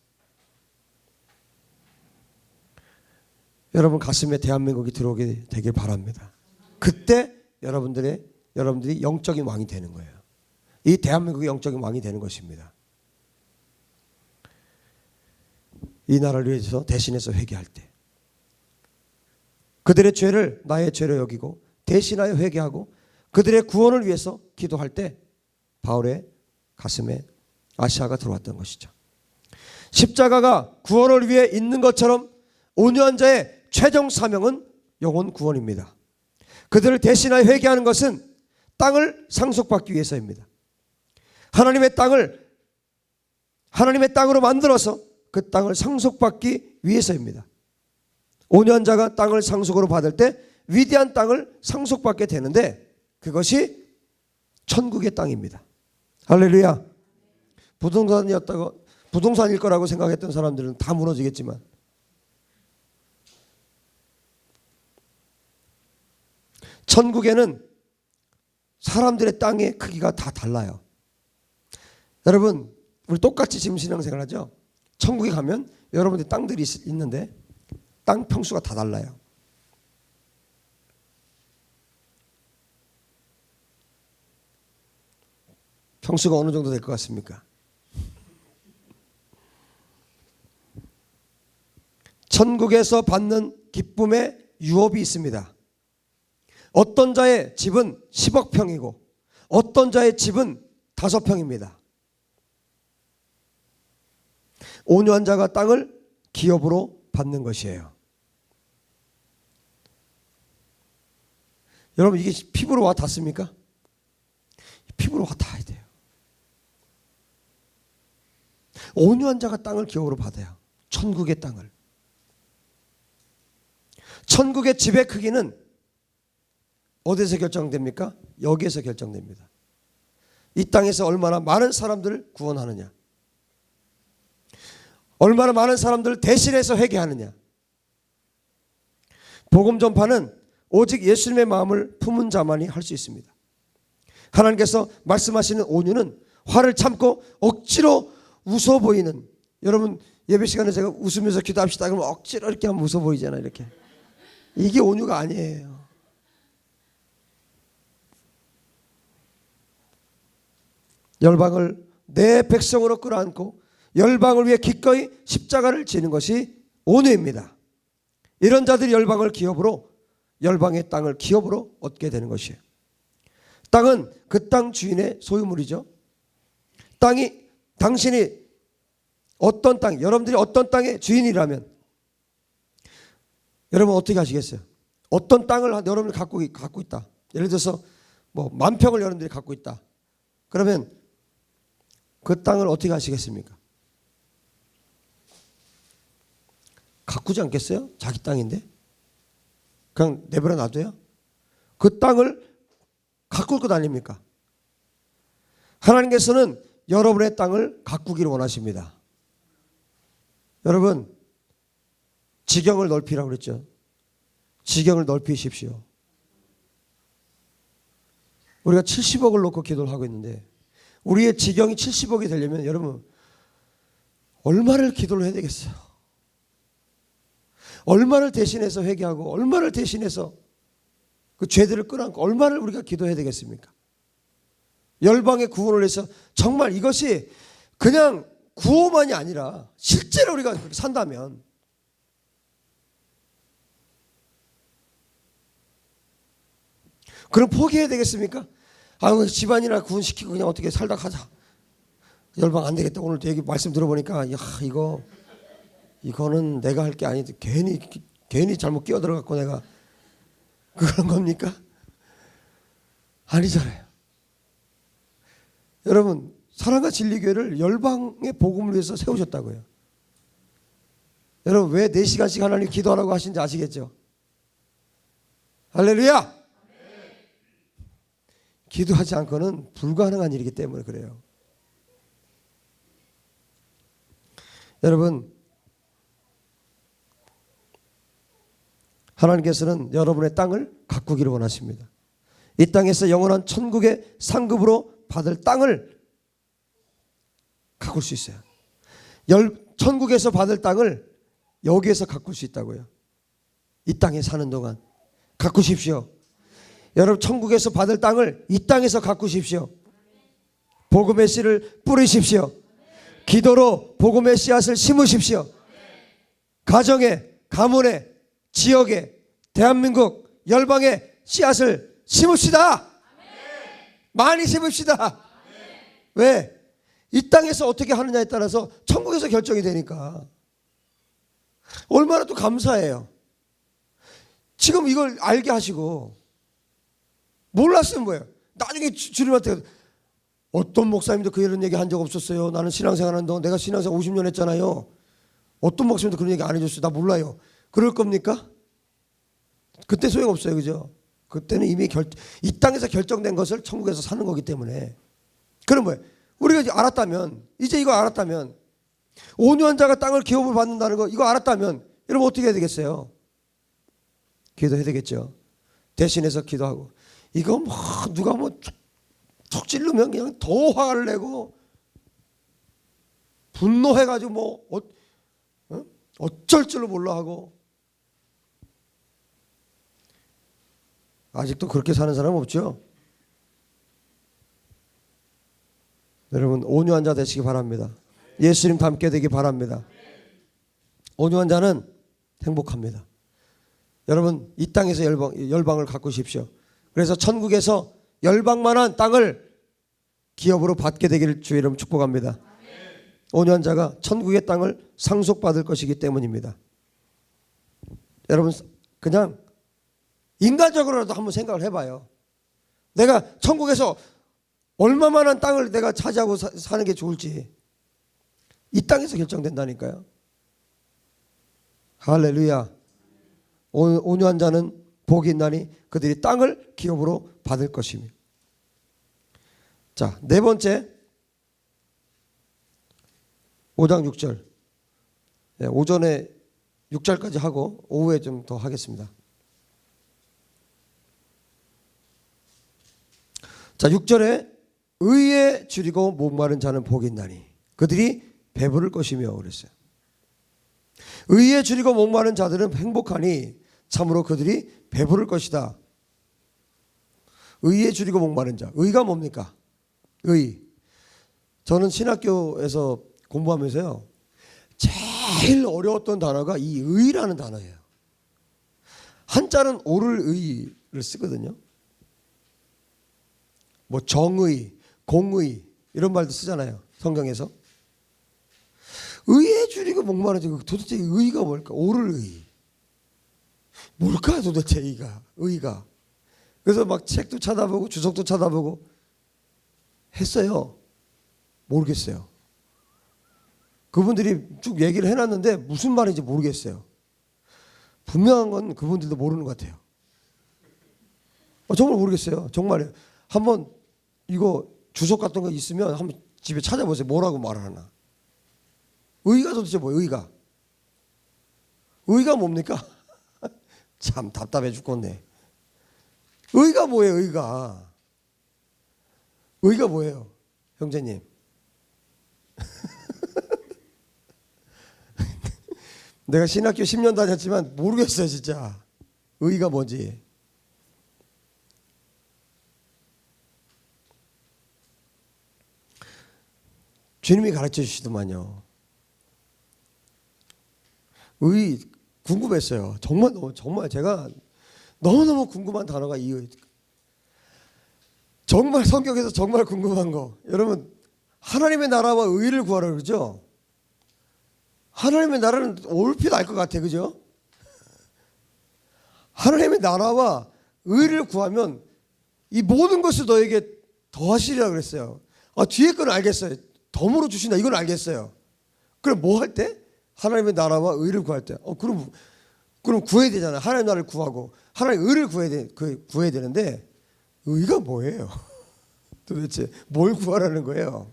여러분 가슴에 대한민국이 들어오게 되길 바랍니다. 그때 여러분들이 영적인 왕이 되는 거예요. 이 대한민국의 영적인 왕이 되는 것입니다. 이 나라를 위해서 대신해서 회개할 때 그들의 죄를 나의 죄로 여기고 대신하여 회개하고 그들의 구원을 위해서 기도할 때 바울의 가슴에 아시아가 들어왔던 것이죠. 십자가가 구원을 위해 있는 것처럼 온유한 자의 최종 사명은 영혼 구원입니다. 그들을 대신하여 회개하는 것은 땅을 상속받기 위해서입니다. 하나님의 땅으로 만들어서 그 땅을 상속받기 위해서입니다. 온유한 자가 땅을 상속으로 받을 때 위대한 땅을 상속받게 되는데 그것이 천국의 땅입니다. 할렐루야. 부동산일 거라고 생각했던 사람들은 다 무너지겠지만 천국에는 사람들의 땅의 크기가 다 달라요. 여러분 우리 똑같이 지금 신앙생활 하죠. 천국에 가면 여러분들 땅들이 있는데 땅 평수가 다 달라요. 평수가 어느 정도 될 것 같습니까? 천국에서 받는 기쁨의 유업이 있습니다. 어떤 자의 집은 10억 평이고 어떤 자의 집은 5평입니다. 온유한 자가 땅을 기업으로 받는 것이에요. 여러분 이게 피부로 와 닿습니까? 피부로 닿아야 돼요. 온유한 자가 땅을 기업으로 받아요. 천국의 땅을. 천국의 집의 크기는 어디서 결정됩니까? 여기에서 결정됩니다. 이 땅에서 얼마나 많은 사람들을 구원하느냐, 얼마나 많은 사람들을 대신해서 회개하느냐. 복음 전파는 오직 예수님의 마음을 품은 자만이 할 수 있습니다. 하나님께서 말씀하시는 온유는 화를 참고 억지로 웃어 보이는, 여러분 예배 시간에 제가 웃으면서 기도합시다 그러면 억지로 이렇게 하면 웃어 보이잖아요. 이렇게. 이게 온유가 아니에요. 열방을 내 백성으로 끌어안고 열방을 위해 기꺼이 십자가를 지는 것이 온유입니다. 이런 자들이 열방을 기업으로, 열방의 땅을 기업으로 얻게 되는 것이에요. 땅은 그 땅 주인의 소유물이죠. 땅이, 당신이 어떤 땅, 여러분들이 어떤 땅의 주인이라면 여러분 어떻게 하시겠어요? 어떤 땅을 여러분이 갖고 있다. 예를 들어서 뭐 10,000평을 여러분들이 갖고 있다. 그러면 그 땅을 어떻게 하시겠습니까? 가꾸지 않겠어요? 자기 땅인데? 그냥 내버려 놔둬요? 그 땅을 가꿀 것 아닙니까? 하나님께서는 여러분의 땅을 가꾸기를 원하십니다. 여러분, 지경을 넓히라고 그랬죠. 지경을 넓히십시오. 우리가 70억을 놓고 기도를 하고 있는데 우리의 지경이 70억이 되려면 여러분 얼마를 기도를 해야 되겠어요? 얼마를 대신해서 회개하고 얼마를 대신해서 그 죄들을 끌어안고 얼마를 우리가 기도해야 되겠습니까? 열방의 구원을 위해서 정말 이것이 그냥 구호만이 아니라 실제로 우리가 그렇게 산다면 그럼 포기해야 되겠습니까? 아유, 집안이나 구원시키고 그냥 어떻게 살다 가자. 열방 안 되겠다. 오늘 얘기 말씀 들어보니까 야, 이거는 내가 할 게 아닌데 괜히 잘못 끼어들어갖고 내가 그런 겁니까? 아니잖아요. 여러분, 사랑과 진리교회를 열방의 복음을 위해서 세우셨다고요. 여러분, 왜 4시간씩 하나님 기도하라고 하신지 아시겠죠? 할렐루야! 기도하지 않고는 불가능한 일이기 때문에 그래요. 여러분, 하나님께서는 여러분의 땅을 가꾸기를 원하십니다. 이 땅에서 영원한 천국의 상급으로 받을 땅을 가꿀 수 있어요. 천국에서 받을 땅을 여기에서 가꿀 수 있다고요. 이 땅에 사는 동안 가꾸십시오. 여러분, 천국에서 받을 땅을 이 땅에서 가꾸십시오. 복음의 씨를 뿌리십시오. 기도로 복음의 씨앗을 심으십시오. 가정에, 가문에, 지역에, 대한민국 열방에 씨앗을 심읍시다. 많이 심읍시다. 왜? 이 땅에서 어떻게 하느냐에 따라서 천국에서 결정이 되니까. 얼마나 또 감사해요. 지금 이걸 알게 하시고 몰랐으면 뭐예요? 나중에 주님한테 어떤 목사님도 이런 얘기 한 적 없었어요. 나는 신앙생활 하는 동안 내가 신앙생활 50년 했잖아요. 어떤 목사님도 그런 얘기 안 해줬어요. 나 몰라요. 그럴 겁니까? 그때 소용없어요. 그죠? 그때는 이미 이 땅에서 결정된 것을 천국에서 사는 거기 때문에. 그럼 뭐예요? 우리가 이제 알았다면, 이제 이거 알았다면, 온유한 자가 땅을 기업을 받는다는 거 이거 알았다면 여러분 어떻게 해야 되겠어요? 기도해야 되겠죠. 대신해서 기도하고. 이거 뭐 누가 뭐 툭 찌르면 그냥 더 화를 내고 분노해가지고 뭐 어쩔 줄로 몰라 하고. 아직도 그렇게 사는 사람 없죠? 여러분, 온유한 자 되시기 바랍니다. 예수님 닮게 되기 바랍니다. 온유한 자는 행복합니다. 여러분, 이 땅에서 열방을 가꾸십시오. 그래서 천국에서 열방만한 땅을 기업으로 받게 되기를 주의 이름 축복합니다. 온유한 자가 천국의 땅을 상속받을 것이기 때문입니다. 여러분, 그냥 인간적으로라도 한번 생각을 해봐요. 내가 천국에서 얼마만한 땅을 내가 차지하고 사는 게 좋을지 이 땅에서 결정된다니까요. 할렐루야. 온유한 자는 복이 있나니 그들이 땅을 기업으로 받을 것이며. 자, 네 번째 5장 6절. 오전에 6절까지 하고 오후에 좀 더 하겠습니다. 자, 6절에 의에 줄이고 목마른 자는 복이 있나니 그들이 배부를 것이며 그랬어요. 의에 줄이고 목마른 자들은 행복하니 참으로 그들이 배부를 것이다. 의에 줄이고 목마른 자. 의가 뭡니까? 의. 저는 신학교에서 공부하면서요, 제일 어려웠던 단어가 이 의라는 단어예요. 한자는 옳을 의를 쓰거든요. 뭐 정의, 공의 이런 말도 쓰잖아요, 성경에서. 의에 줄이고 목마른 자. 도대체 의가 뭘까? 옳을 의. 뭘까 도대체 의가. 그래서 막 책도 찾아보고 주석도 찾아보고 했어요. 모르겠어요. 그분들이 쭉 얘기를 해놨는데 무슨 말인지 모르겠어요. 분명한 건 그분들도 모르는 것 같아요. 정말 모르겠어요. 정말 한번 이거 주석 같은 거 있으면 한번 집에 찾아보세요. 뭐라고 말을 하나. 의가 도대체 뭐예요? 의가 뭡니까? 참 답답해 죽겠네. 의가 뭐예요? 의가 뭐예요? 형제님. 내가 신학교 10년 다녔지만 모르겠어요, 진짜. 의가 뭔지. 주님이 가르쳐 주시더만요. 의 궁금했어요. 정말 제가 너무너무 궁금한 단어가 이 의. 정말 성경에서 정말 궁금한 거. 여러분, 하나님의 나라와 의를 구하라 그러죠? 하나님의 나라는 얼핏 알 것 같아, 그죠? 하나님의 나라와 의를 구하면 이 모든 것을 너에게 더하시리라 그랬어요. 뒤에 건 알겠어요. 덤으로 주신다, 이건 알겠어요. 그럼 뭐 할 때? 하나님의 나라와 의를 구할 때. 그럼 구해야 되잖아요. 하나님의 나라를 구하고 하나님의 의를 구해야 되는데 의가 뭐예요? 도대체 뭘 구하라는 거예요?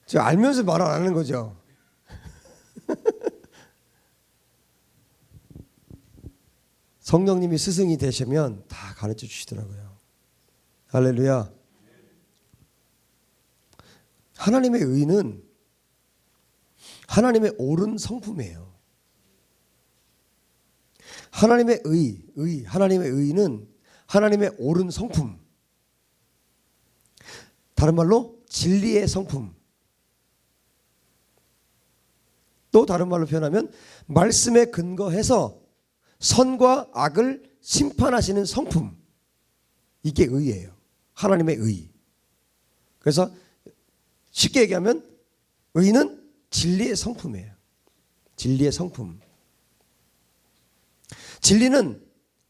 저 알면서 말 안 하는 거죠. 성령님이 스승이 되시면 다 가르쳐 주시더라고요. 할렐루야. 하나님의 의는 하나님의 옳은 성품이에요. 하나님의 하나님의 의는 하나님의 옳은 성품. 다른 말로 진리의 성품. 또 다른 말로 표현하면 말씀에 근거해서 선과 악을 심판하시는 성품. 이게 의예요. 하나님의 의. 그래서 쉽게 얘기하면 의는 진리의 성품이에요. 진리의 성품. 진리는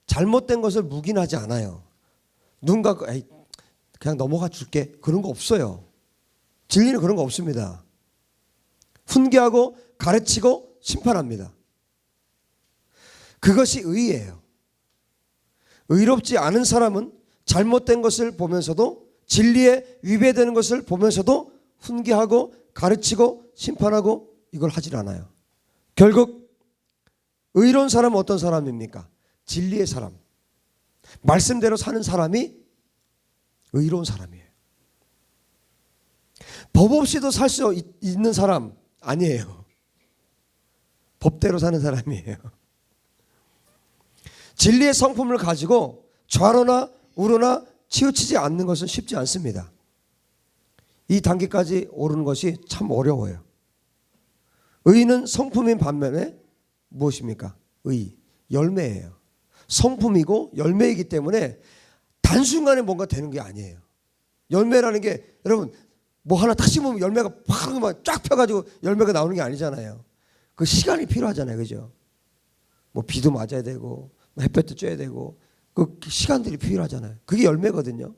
잘못된 것을 묵인하지 않아요. 누군가 그냥 넘어가 줄게, 그런 거 없어요. 진리는 그런 거 없습니다. 훈계하고 가르치고 심판합니다. 그것이 의예요. 의롭지 않은 사람은 잘못된 것을 보면서도, 진리에 위배되는 것을 보면서도 훈계하고 가르치고 심판하고 이걸 하질 않아요. 결국 의로운 사람은 어떤 사람입니까? 진리의 사람. 말씀대로 사는 사람이 의로운 사람이에요. 법 없이도 살 수 있는 사람 아니에요. 법대로 사는 사람이에요. 진리의 성품을 가지고 좌로나 우로나 치우치지 않는 것은 쉽지 않습니다. 이 단계까지 오르는 것이 참 어려워요. 의는 성품인 반면에 무엇입니까? 열매예요. 성품이고 열매이기 때문에 단순간에 뭔가 되는 게 아니에요. 열매라는 게 여러분 뭐 하나 딱 심으면 열매가 팍 쫙 펴가지고 열매가 나오는 게 아니잖아요. 그 시간이 필요하잖아요. 그죠? 뭐 비도 맞아야 되고 햇볕도 쬐야 되고 그 시간들이 필요하잖아요. 그게 열매거든요.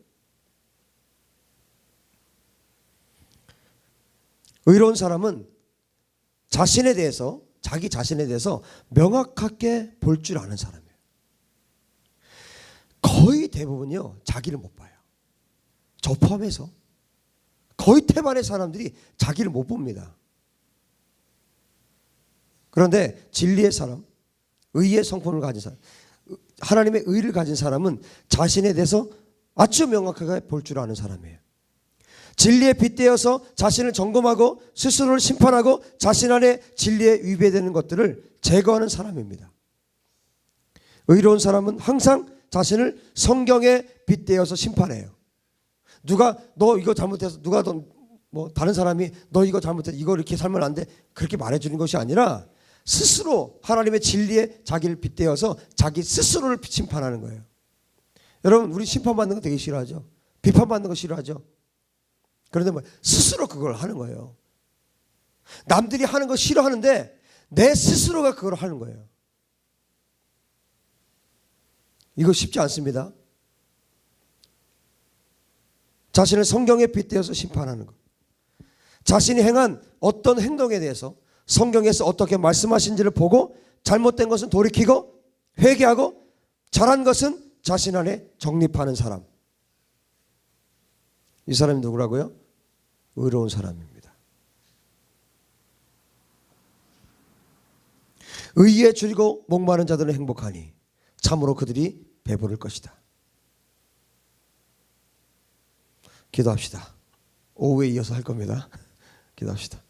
의로운 사람은 자신에 대해서, 자기 자신에 대해서 명확하게 볼 줄 아는 사람이에요. 거의 대부분요 자기를 못 봐요. 저 포함해서 거의 태반의 사람들이 자기를 못 봅니다. 그런데 진리의 사람, 의의 성품을 가진 사람, 하나님의 의를 가진 사람은 자신에 대해서 아주 명확하게 볼 줄 아는 사람이에요. 진리에 빗대어서 자신을 점검하고 스스로를 심판하고 자신 안에 진리에 위배되는 것들을 제거하는 사람입니다. 의로운 사람은 항상 자신을 성경에 빗대어서 심판해요. 누가 너 이거 잘못해서, 누가 뭐 다른 사람이 너 이거 잘못해서 이거 이렇게 살면 안 돼, 그렇게 말해주는 것이 아니라 스스로 하나님의 진리에 자기를 빗대어서 자기 스스로를 심판하는 거예요. 여러분, 우리 심판받는 거 되게 싫어하죠. 비판받는 거 싫어하죠. 그런데 뭐 스스로 그걸 하는 거예요. 남들이 하는 거 싫어하는데 내 스스로가 그걸 하는 거예요. 이거 쉽지 않습니다. 자신을 성경에 빗대어서 심판하는 것. 자신이 행한 어떤 행동에 대해서 성경에서 어떻게 말씀하신지를 보고 잘못된 것은 돌이키고 회개하고 잘한 것은 자신 안에 정립하는 사람. 이 사람이 누구라고요? 의로운 사람입니다. 의에 줄이고 목마른 자들은 행복하니 참으로 그들이 배부를 것이다. 기도합시다. 오후에 이어서 할 겁니다. 기도합시다.